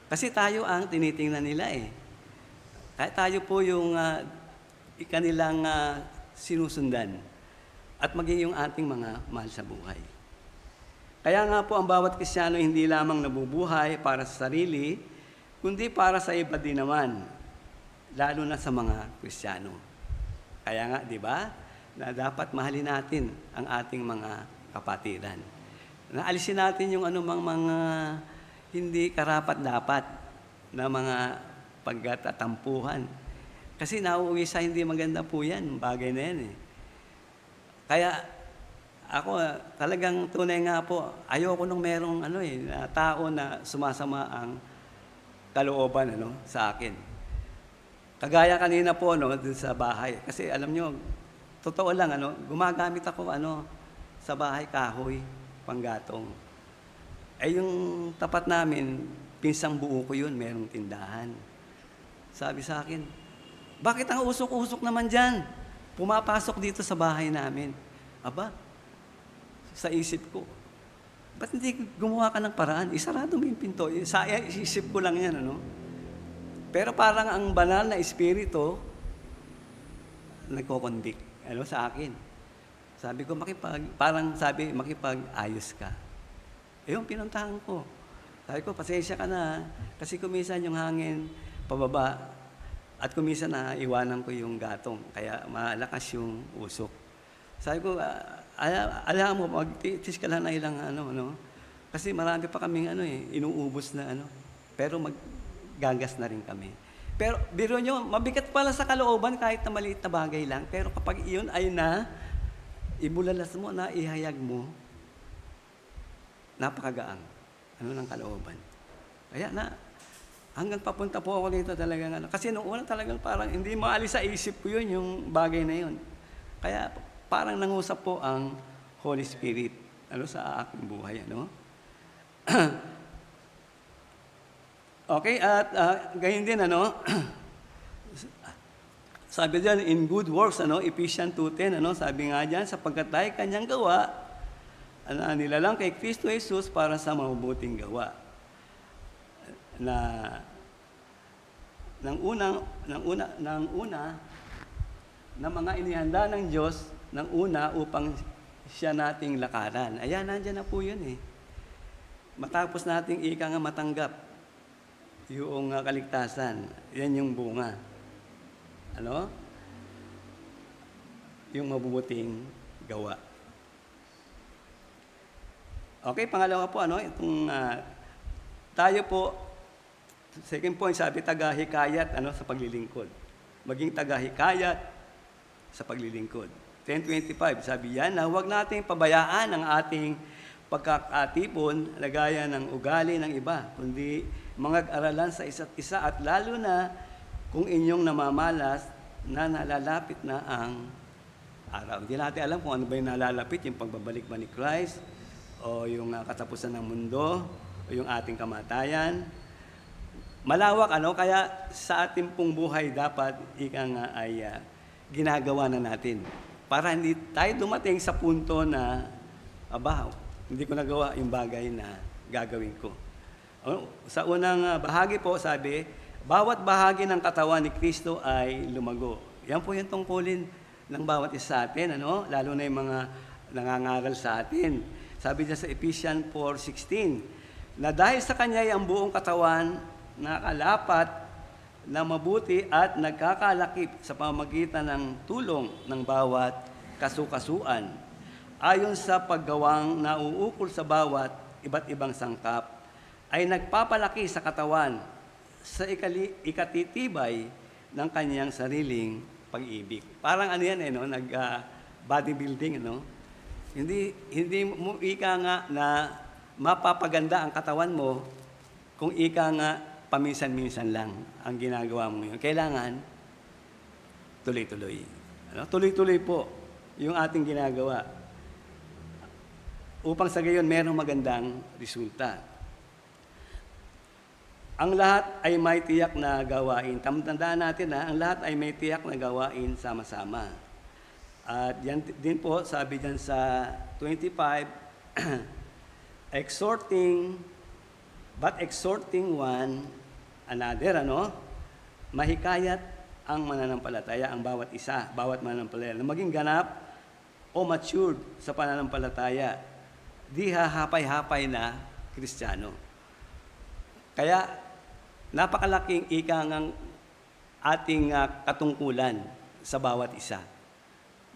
Kasi tayo ang tinitingnan nila Kaya tayo po yung kanilang sinusundan at maging yung ating mga mahal sa buhay. Kaya nga po ang bawat Kristiyano hindi lamang nabubuhay para sa sarili, kundi para sa iba din naman, lalo na sa mga Kristiyano. Kaya nga, di ba, na dapat mahalin natin ang ating mga kapatiran. Naalisin natin yung anumang mga hindi karapat-dapat na mga pagtatampuhan. Kasi nauuwi sa hindi maganda po yan, bagay na yan eh. Kaya ako talagang tunay nga po, ayoko nung merong na tao na sumasama ang kalooban sa akin. Kagaya kanina po dun sa bahay. Kasi alam nyo, totoo lang gumagamit ako sa bahay kahoy, panggatong. Yung tapat namin, pinsang buo ko yun, merong tindahan. Sabi sa akin, bakit ang usok-usok naman dyan? Pumapasok dito sa bahay namin. Aba, sa isip ko, ba't hindi gumawa ka ng paraan? Isarado mo yung pinto. Sa isip ko lang yan, Pero parang ang banal na espiritu, nagko-convict, sa akin. Sabi ko, makipag-ayos ka. Yung pinuntahan ko. Sabi ko, pasensya ka na, kasi kumisan yung hangin pababa, at kumisan na iwanan ko yung gatong, kaya malakas yung usok. Sabi ko, alam mo, magtitis ka lang na ilang kasi marami pa kaming inuubos na pero maggagas na rin kami. Pero biro nyo, mabigat pala sa kalooban kahit na maliit na bagay lang, pero kapag iyon ay ibulalas mo, na ihayag mo, napakagaang ng kalooban. Kaya hanggang papunta po ako dito talagang kasi noong una talagang parang hindi maalis sa isip ko yun, yung bagay na yun. Kaya parang nangusap po ang Holy Spirit sa aking buhay. Okay, at gayon din sabi diyan in good works Ephesians 2:10 sabi nga diyan sapagkat tayo kanyang gawa nilalang kay Kristo Jesus para sa mabubuting gawa na ng una na mga inihanda ng Diyos ng una upang siya nating lakaran. Ayan, nandiyan na po yun eh. Matapos nating matanggap yung kaligtasan, yan yung bunga. Yung mabubuting gawa. Okay, pangalawa po, itong tayo po, second point, sabi, tagahikayat sa paglilingkod. Maging tagahikayat sa paglilingkod. 10:25, sabi yan na huwag nating pabayaan ang ating pagkakatipon, lagaya ng ugali ng iba, kundi mangag-aralan sa isa't isa at lalo na kung inyong namamalas na nalalapit na ang araw. Hindi natin alam kung ano ba yung nalalapit, yung pagbabalik ba ni Christ, o yung katapusan ng mundo, o yung ating kamatayan. Malawak, kaya sa ating pong buhay dapat ay ginagawa na natin. Para hindi tayo dumating sa punto na, hindi ko nagawa yung bagay na gagawin ko. Sa unang bahagi po, sabi, bawat bahagi ng katawan ni Kristo ay lumago. Yan po yung tungkulin ng bawat isa sa atin, lalo na yung mga nangangaral sa atin. Sabi niya sa Ephesians 4:16, na dahil sa Kanya ay ang buong katawan nakalapat na mabuti at nagkakalakip sa pamamagitan ng tulong ng bawat kasukasuan ayon sa paggawang nauukol sa bawat iba't ibang sangkap ay nagpapalaki sa katawan sa ikatitibay ng kanyang sariling pag-ibig. Parang yan bodybuilding, Hindi mo nga na mapapaganda ang katawan mo kung nga paminsan-minsan lang ang ginagawa mo yun. Kailangan tuloy-tuloy. Tuloy-tuloy po yung ating ginagawa upang sa gayon merong magandang resulta. Ang lahat ay may tiyak na gawain. Tandaan natin ang lahat ay may tiyak na gawain sama-sama. At yan din po, sabi dyan sa 25, exhorting one another, mahikayat ang mananampalataya, ang bawat isa, bawat mananampalataya, na maging ganap o matured sa pananampalataya. di hahapay-hapay na Kristiyano. Kaya napakalaking ikangang ating katungkulan sa bawat isa.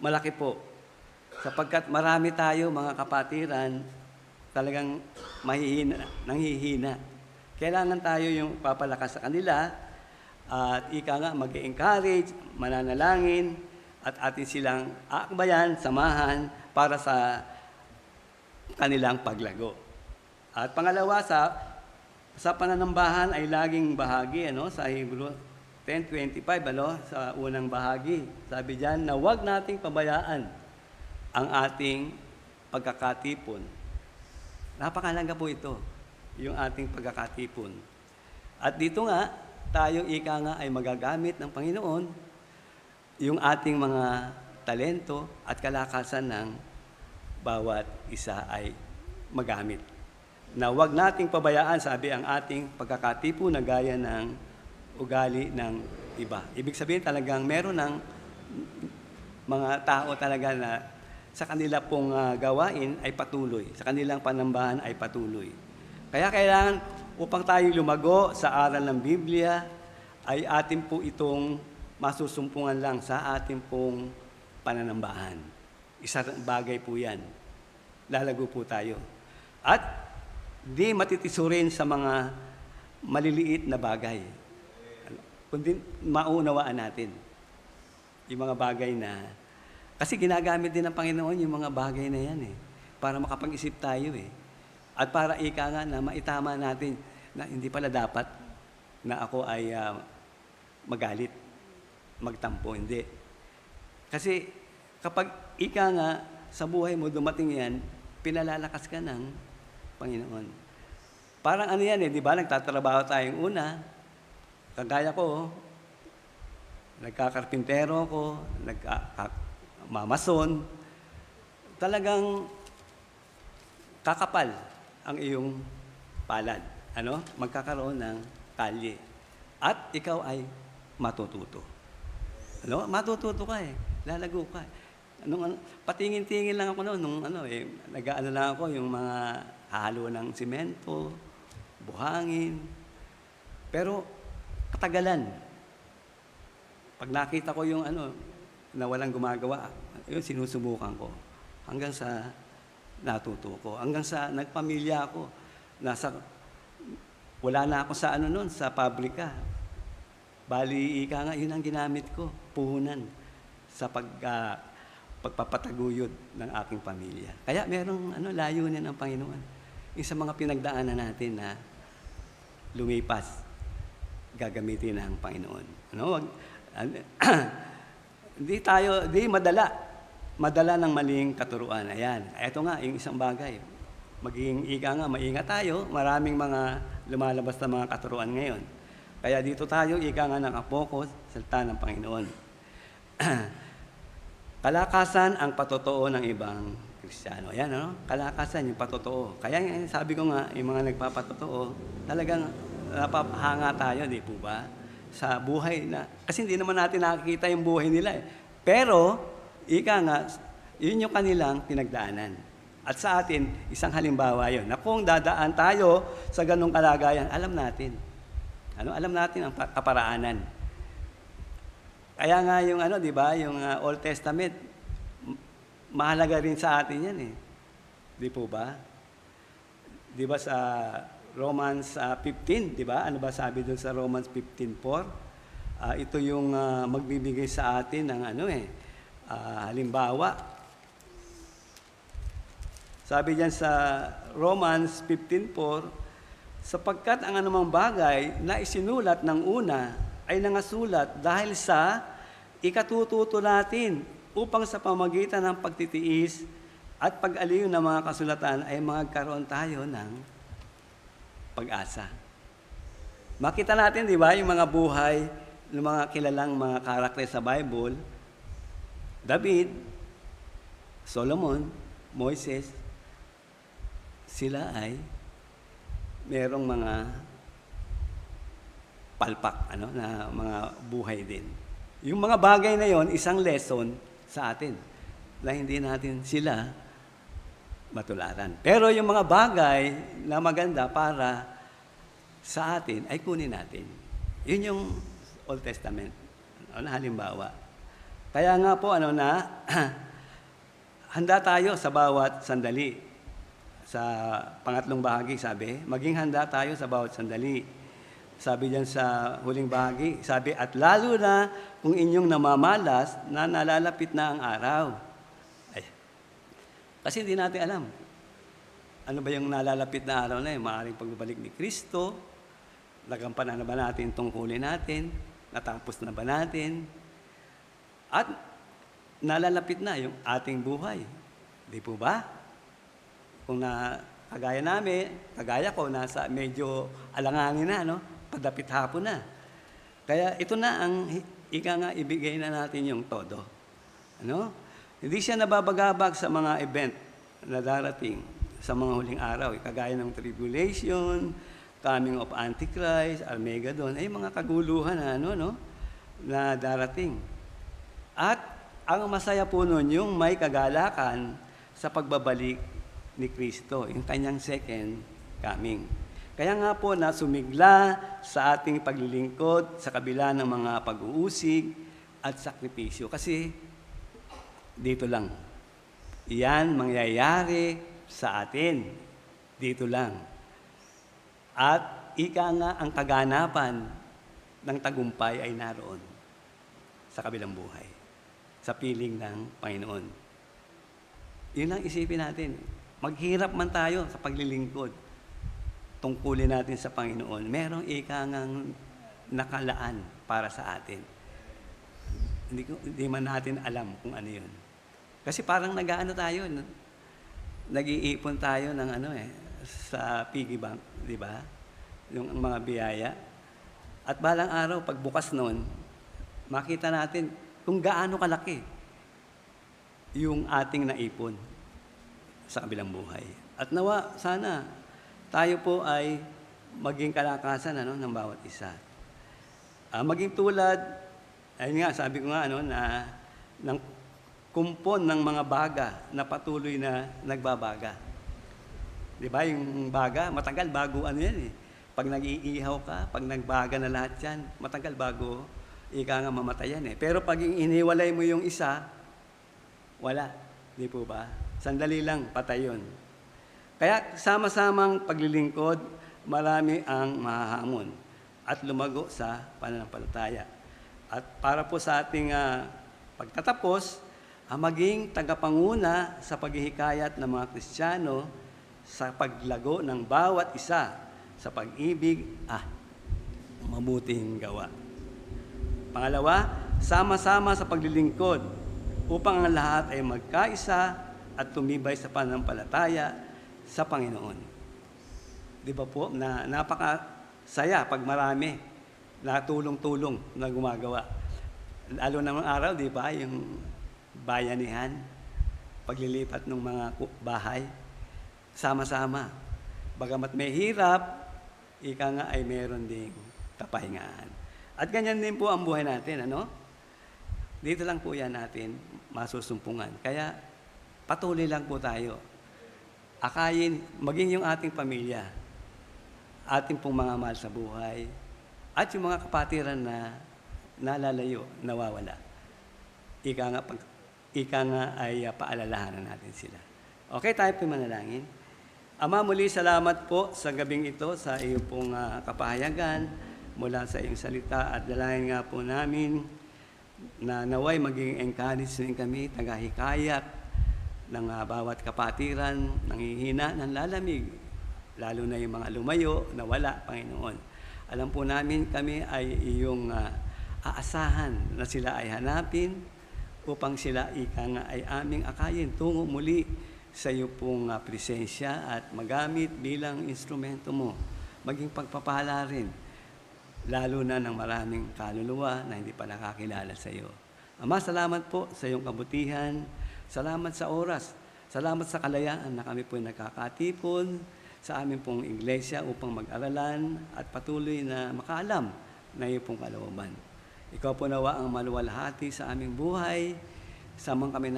Malaki po. Sapagkat marami tayo, mga kapatiran, talagang nanghihina. Kailangan tayo yung papalakas sa kanila at mag-encourage, mananalangin, at atin silang aakbayan, samahan para sa kanilang paglago. At pangalawa, sa pananambahan ay laging bahagi, sa Hebrew 10:25, sa unang bahagi. Sabi diyan na huwag nating pabayaan ang ating pagkakatipon. Napakahalaga po ito, yung ating pagkakatipon. At dito nga, tayo ay magagamit ng Panginoon yung ating mga talento at kalakasan ng bawat isa ay magamit. Na huwag nating pabayaan, sabi, ang ating pagkakatipon na gaya ng ugali ng iba. Ibig sabihin talagang meron ng mga tao talaga na sa kanila pong gawain ay patuloy, sa kanilang panambahan ay patuloy. Kaya kailangan upang tayo lumago sa aral ng Biblia ay atin po itong masusumpungan lang sa ating pong pananambahan. Isang bagay po yan. Lalago po tayo. At di matitisurin sa mga maliliit na bagay. Kundi maunawaan natin yung mga bagay na, kasi ginagamit din ng Panginoon yung mga bagay na yan para makapag-isip tayo At para na maitama natin na hindi pala dapat na ako ay magalit, magtampo, hindi. Kasi kapag sa buhay mo dumating yan, pinalalakas ka ng Panginoon. Parang di ba? Nagtatrabaho tayong una, kagaya ko, nagkakarpintero ko, mamason, talagang kakapal ang iyong palad. Magkakaroon ng kalye. At ikaw ay matututo. Matututo ka lalago ka. Patingin-tingin lang ako nag-aano lang ako yung mga halo ng simento, buhangin. Pero katagalan. Pag nakita ko yung na walang gumagawa, yun sinusubukan ko. Hanggang sa natuto ko. Hanggang sa nagpamilya ako. Wala na ako sa sa pabrika. Bali, yun ang ginamit ko. Puhunan sa pagpapataguyod ng aking pamilya. Kaya merong layunin ng Panginoon. Yung sa mga pinagdaanan natin na lumipas, gagamitin ng Panginoon. Di madala ng maling katuruan. Ayan. Ito nga, yung isang bagay. Maging maingat tayo. Maraming mga lumalabas na mga katuruan ngayon. Kaya dito tayo, nakapokus sa salita ng Panginoon. Kalakasan ang patotoo ng ibang Kristiyano. Ayan, kalakasan yung patotoo. Kaya sabi ko nga, yung mga nagpapatotoo, talagang napahanga tayo, di po ba? Sa buhay na, kasi hindi naman natin nakikita yung buhay nila Pero, yun yung kanilang pinagdaanan. At sa atin, isang halimbawa yun, na kung dadaan tayo sa ganung kalagayan, alam natin. Alam natin ang kaparaanan. Kaya nga yung di ba, yung Old Testament, mahalaga rin sa atin yan Di po ba? Di ba sa Romans 15, di ba? Ano ba sabi doon sa Romans 15:4? Ito yung magbibigay sa atin ng halimbawa. Sabi diyan sa Romans 15:4, sapagkat ang anumang bagay na isinulat ng una ay nangasulat dahil sa ikatututo natin upang sa pamagitan ng pagtitiis at pag-aliw ng mga kasulatan ay magkaroon tayo ng pag-asa. Makita natin, di ba, yung mga buhay ng mga kilalang mga karakter sa Bible, David, Solomon, Moises, sila ay merong mga palpak, na mga buhay din. Yung mga bagay na yon, isang lesson sa atin na hindi natin sila matularan. Pero yung mga bagay na maganda para sa atin ay kunin natin. Yun yung Old Testament. Halimbawa. Kaya nga po, handa tayo sa bawat sandali. Sa pangatlong bahagi, sabi, maging handa tayo sa bawat sandali. Sabi diyan sa huling bahagi, sabi, at lalo na kung inyong namamalas na nalalapit na ang araw. Ay, kasi hindi natin alam. Ano ba yung nalalapit na araw na yun? Maaaring pagbabalik ni Kristo, nagampanan na ba natin tungkulin natin, natapos na ba natin, at nalalapit na yung ating buhay. Di po ba? Kung kagaya namin, kagaya ko, nasa medyo alangangin na, no? Padapit hapon na. Kaya ito na ang nga ibigay na natin yung todo. Ano? Hindi siya nababagabag sa mga event na darating sa mga huling araw. Kagaya ng tribulation, coming of Antichrist, Armageddon, ay mga kaguluhan na darating. At ang masaya po nun, yung may kagalakan sa pagbabalik ni Kristo, yung kanyang second coming. Kaya nga po na sumigla sa ating paglilingkod sa kabila ng mga pag-uusig at sakripisyo. Kasi dito lang. Iyan mangyayari sa atin. Dito lang. At nga ang kaganapan ng tagumpay ay naroon sa kabilang buhay. Sa piling ng Panginoon. Yun lang isipin natin. Maghirap man tayo sa paglilingkod. Tungkulin natin sa Panginoon. Merong ngang nakalaan para sa atin. Hindi man natin alam kung ano yun. Kasi parang nag-aano tayo, nag-iipon tayo ng sa piggy bank, di ba? Yung mga biyaya. At balang araw, pagbukas noon, makita natin kung gaano kalaki yung ating naipon sa kabilang buhay. At nawa, sana, tayo po ay maging kalakasan ng bawat isa. Maging tulad, ayun nga, sabi ko nga, na ng kumpon ng mga baga na patuloy na nagbabaga. Di ba? Yung baga, matagal bago yan eh. Pag nag-iihaw ka, pag nagbaga na lahat yan, matagal bago nga mamatayan eh. Pero pag iniwalay mo yung isa, wala. Di po ba? Sandali lang, patay yun. Kaya sama-samang paglilingkod, marami ang mahahamon at lumago sa pananampalataya. At para po sa ating pagtatapos, maging tagapanguna sa paghihikayat ng mga Kristiyano sa paglago ng bawat isa sa pag-ibig, mabuting gawa. Pangalawa, sama-sama sa paglilingkod upang ang lahat ay magkaisa at tumibay sa pananampalataya sa Panginoon. Di ba po, na napakasaya pag marami na tulong-tulong na gumagawa. Lalo na araw, di ba, yung bayanihan, paglilipat ng mga bahay, sama-sama. Bagamat may hirap, nga ay meron ding kapahingaan. At ganyan din po ang buhay natin, Dito lang po yan natin masusumpungan. Kaya patuloy lang po tayo. Akayin, maging yung ating pamilya, ating pong mga mahal sa buhay, at yung mga kapatiran na nalalayo, nawawala. Ika nga ay paalalahanan natin sila. Okay, tayo po manalangin. Ama, muli salamat po sa gabing ito, sa iyong pong kapahayagan mula sa iyong salita, at dalangin nga po namin na naway maging encourage din kami, tagahikayat, ng bawat kapatiran, nanghihina, nanlalamig, lalo na yung mga lumayo na wala, Panginoon. Alam po namin kami ay iyong aasahan na sila ay hanapin upang sila nga ay aming akayin tungo muli sa iyo pong presensya at magamit bilang instrumento mo. Maging pagpapala rin, lalo na ng maraming kaluluwa na hindi pa nakakilala sa iyo. Ama, salamat po sa iyong kabutihan. Salamat sa oras. Salamat sa kalayaan na kami po nakakatipon sa aming pong iglesia upang mag-aralan at patuloy na makaalam na iyong pong kalooban. Ikaw po nawa ang maluwalhati sa aming buhay. Samang kami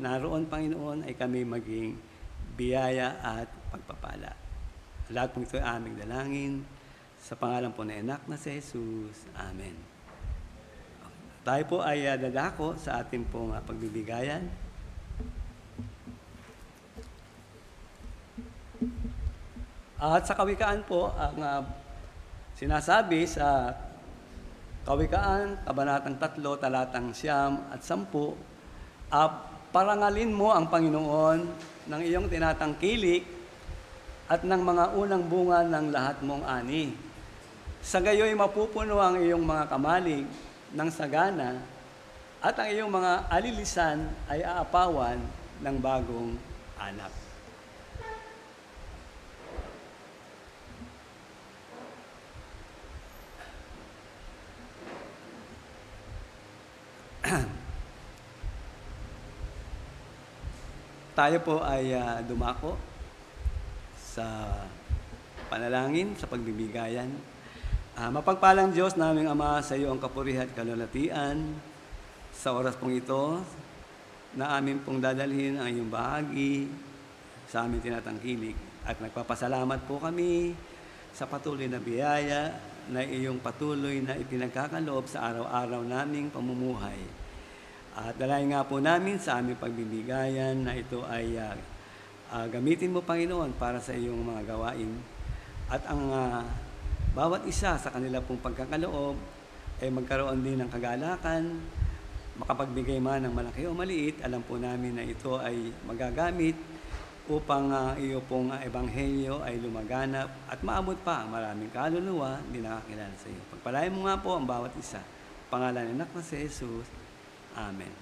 naroon, Panginoon, ay kami maging biyaya at pagpapala. Lahat po ito ay aming dalangin sa pangalan po ng anak na si Jesus. Amen. Tayo po ay dadako sa ating pong pagbibigayan. At sa kawikaan po, ang sinasabi sa Kawikaan, Kabanatang 3, Talatang 9 at 10, parangalin mo ang Panginoon ng iyong tinatangkilik at ng mga unang bunga ng lahat mong ani. Sa gayoy mapupuno ang iyong mga kamalig ng sagana at ang iyong mga alilisan ay aapawan ng bagong anak. Tayo po ay dumako sa panalangin, sa pagbibigayan. Mapagpalang Diyos naming Ama, sa iyo ang kapurihan at kalulatian sa oras pong ito na amin pong dadalhin ang iyong bahagi sa aming tinatangkilik. At nagpapasalamat po kami sa patuloy na biyaya na iyong patuloy na ipinagkakaloob sa araw-araw naming pamumuhay. At dalayan nga po namin sa aming pagbibigayan na ito ay gamitin mo, Panginoon, para sa iyong mga gawain. At ang bawat isa sa kanila pong pagkakaloob ay magkaroon din ng kagalakan, makapagbigay man ng malaki o maliit. Alam po namin na ito ay magagamit upang iyo pong ebanghelyo ay lumaganap at maabot pa ang maraming kaluluwa hindi nakakilala sa iyo. Pagpalain mo nga po ang bawat isa. Pangalan ng anak na si Jesus. Amen.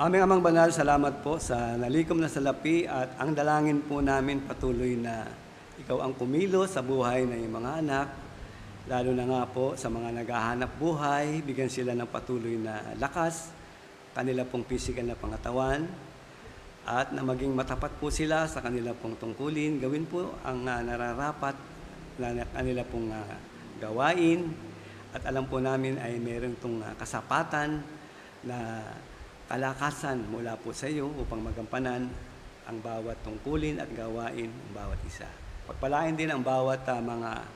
Aming Amang Banal, salamat po sa nalikom na salapi at ang dalangin po namin patuloy na ikaw ang kumilos sa buhay ng iyong mga anak, lalo na nga po sa mga naghahanap buhay, bigyan sila ng patuloy na lakas, kanila pong pisikal na pangatawan, at na maging matapat po sila sa kanila pong tungkulin, gawin po ang nararapat na kanila pong gawain, at alam po namin ay meron itong kasapatan na kalakasan mula po sa iyo upang magampanan ang bawat tungkulin at gawain ng bawat isa. Pagpalain din ang bawat mga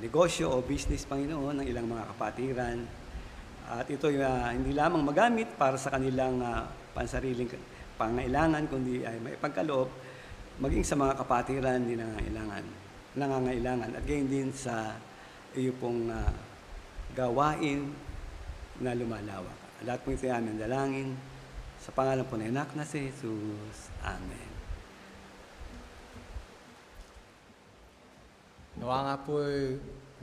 negosyo o business, Panginoon, ng ilang mga kapatiran. At ito hindi lamang magamit para sa kanilang pansariling pangailangan, kundi ay may pagkaloob maging sa mga kapatiran din nangangailangan. At gayon din sa iyo pong gawain na lumalawak. Lahat po ito ay aming dalangin sa pangalan po ng anak na si Jesus. Amen. Nawa nga po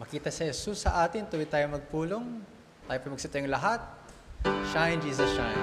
makita si Jesus sa atin tuwid tayo magpulong. Tayo po magsitayong lahat. Shine, Jesus, shine.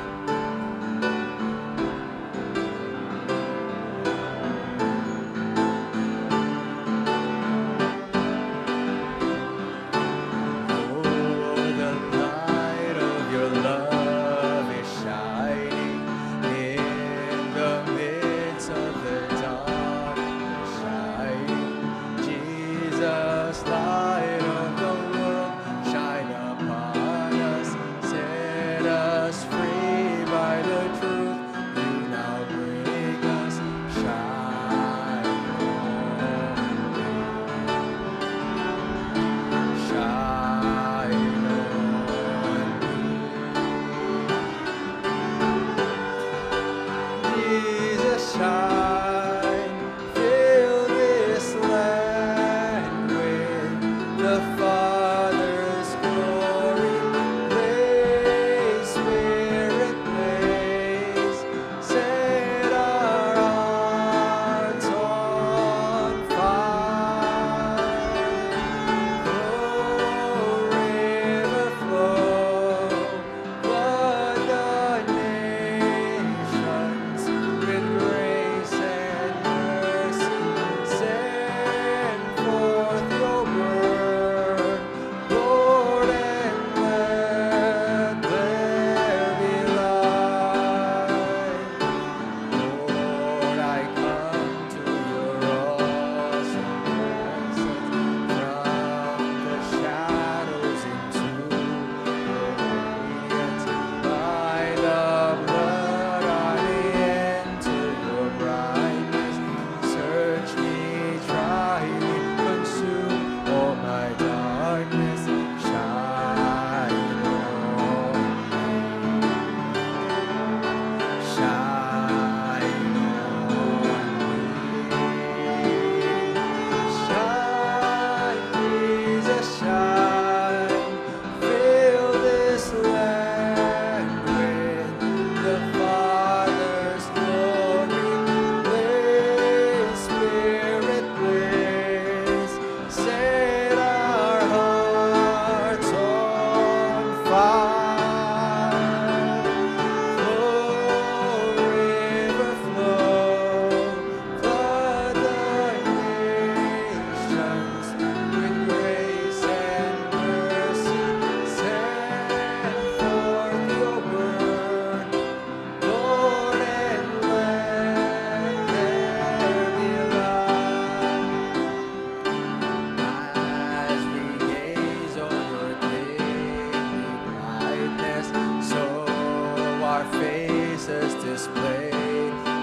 display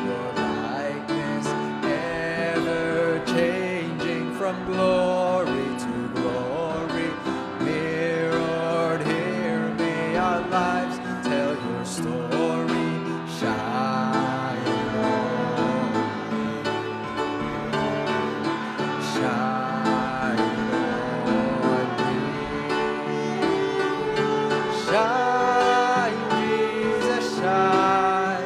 your likeness, ever changing from glory to glory. Mirrored here, may our lives tell your story. Shine on me. Shine on me. Shine, Jesus, shine.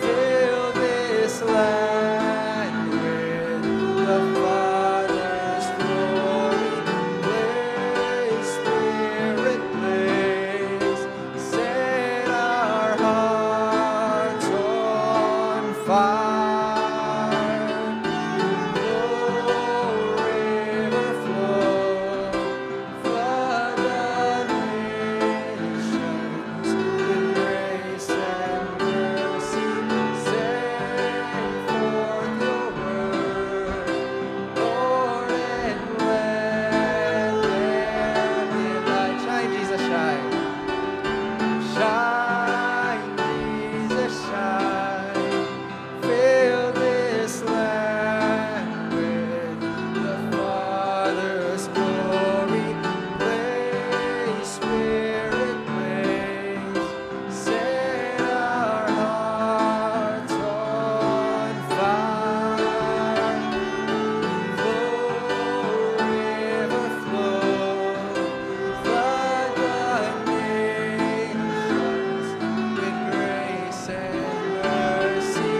Fill this land with the Father's glory. Blaze, Spirit, blaze. Set our hearts on fire. Flow, river, flow. Flood the nations with grace and mercy. Send forth your word, Lord, and let there be light. Shine, Jesus, shine. Shine, Jesus, shine. Fill this land with the Father's glory. Blaze, Spirit, blaze. Set our hearts on fire. Flow, river, flow. Flood the nations with grace and mercy.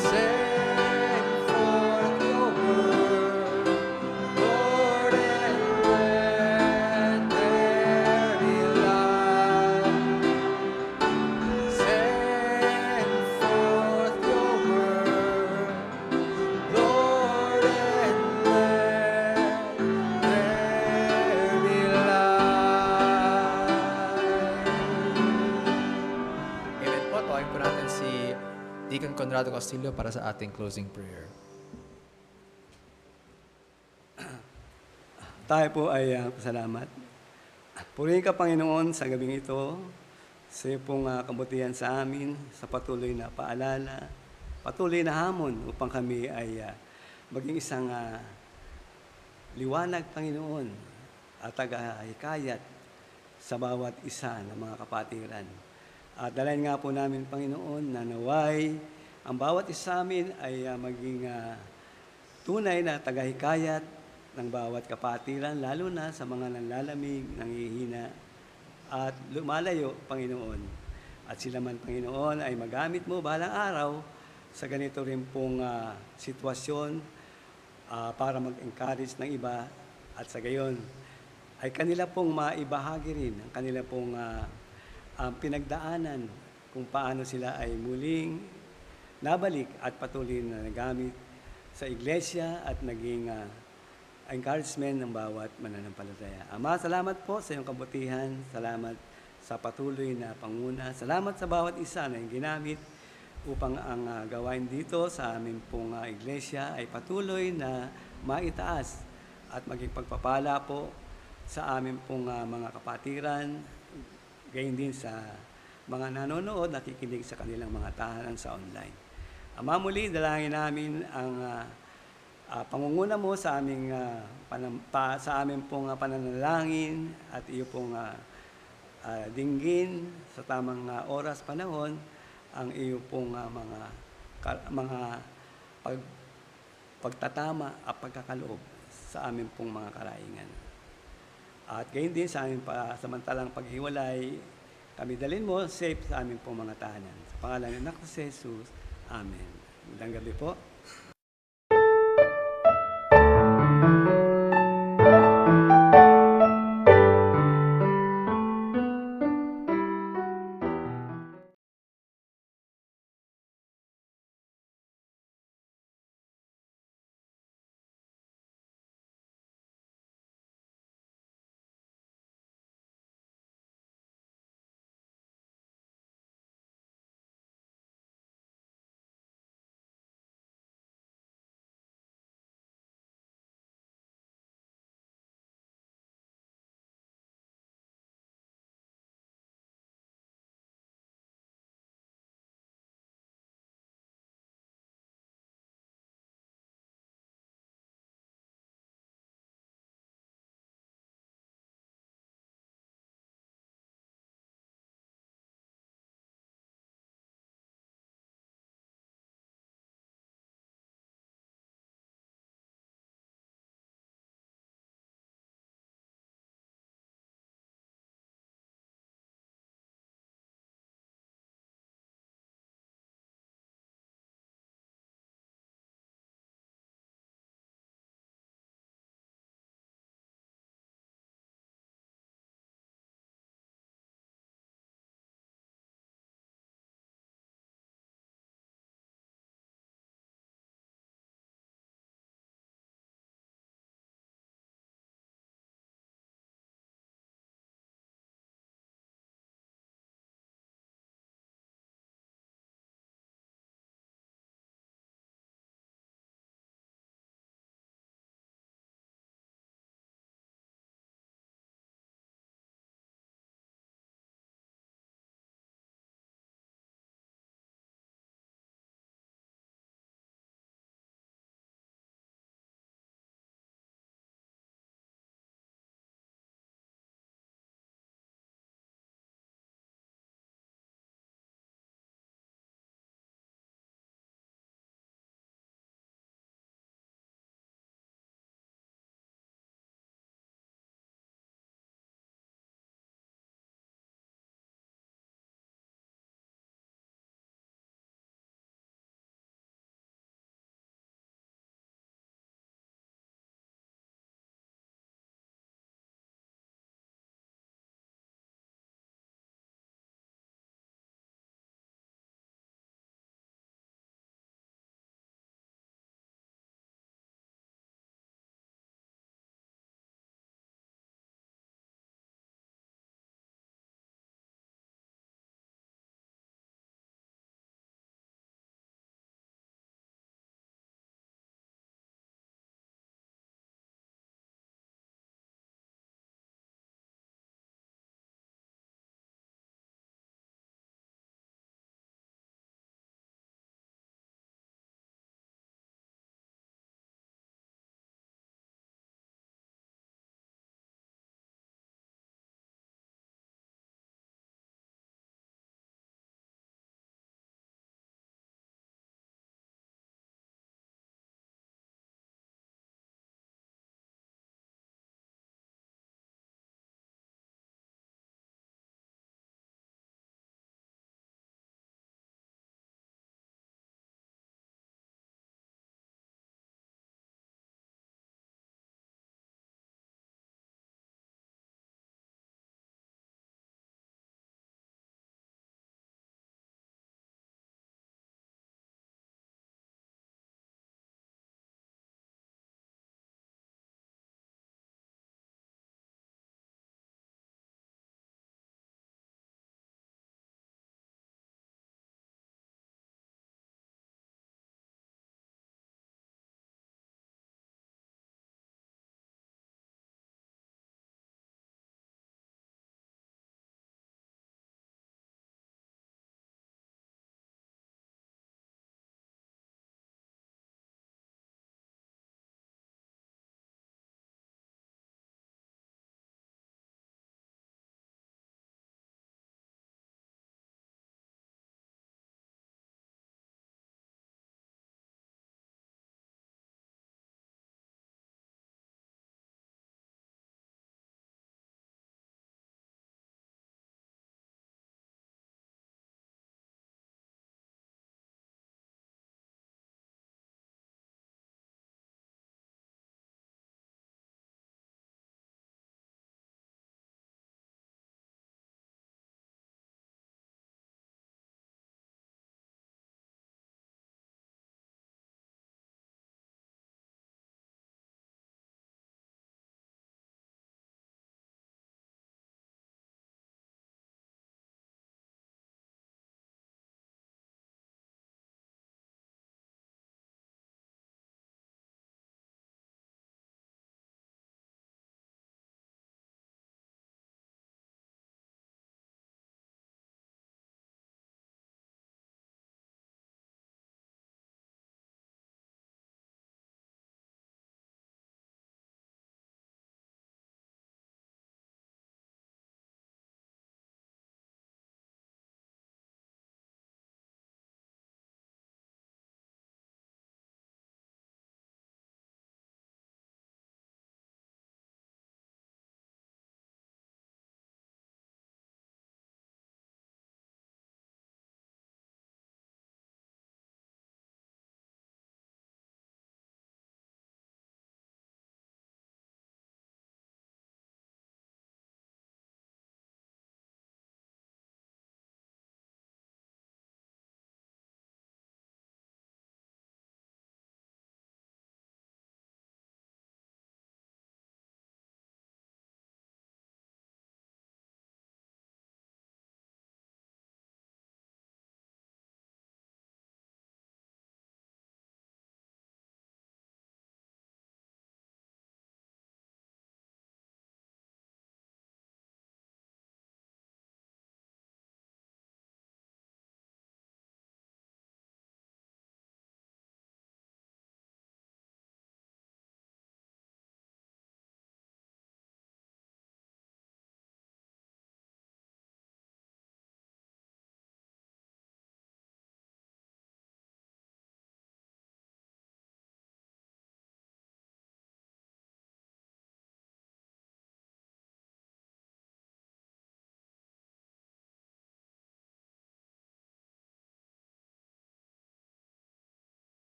Send forth your word, Lord, and let there be light. Send forth your word, Lord, and let there be light. Amen po. Tawagin po natin si Deacon Conrado Castillo para sa ating closing prayer. Tayo po ay pasalamat. Purihin ka, Panginoon, sa gabing ito, sa iyo pong kabutihan sa amin, sa patuloy na paalala, patuloy na hamon upang kami ay maging isang liwanag, Panginoon, at tagahikayat sa bawat isa ng mga kapatiran. At dalhin nga po namin, Panginoon, na naway ang bawat isa amin ay maging tunay na tagahikayat ng bawat kapatiran, lalo na sa mga nanlalamig, nanghihina, at lumalayo, Panginoon. At sila man, Panginoon, ay magamit mo balang araw sa ganito rin pong sitwasyon para mag-encourage ng iba, at sa gayon ay kanila pong maibahagi rin ang kanila pong pinagdaanan kung paano sila ay muling nabalik at patuloy na nagamit sa iglesia at naging encouragement ng bawat mananampalataya. Ama, salamat po sa iyong kabutihan. Salamat sa patuloy na panguna. Salamat sa bawat isa na yung ginamit upang ang gawain dito sa aming pong iglesia ay patuloy na maitaas at maging pagpapala po sa aming pong mga kapatiran, gayon din sa mga nanonood, nakikinig sa kanilang mga tahanan sa online. Ama, muli, dalangin namin ang pangunguna mo sa aming sa aming pong pananalangin at iyo pong dinggin sa tamang oras, panahon, ang iyo pong pagtatama at pagkakaloob sa aming pong mga karaingan. At gayon din sa aming samantalang paghiwalay, kami dalhin mo safe sa aming pong mga tahanan. Sa pangalan ng Anak ko si Jesus. Amen. Magandang gabi po.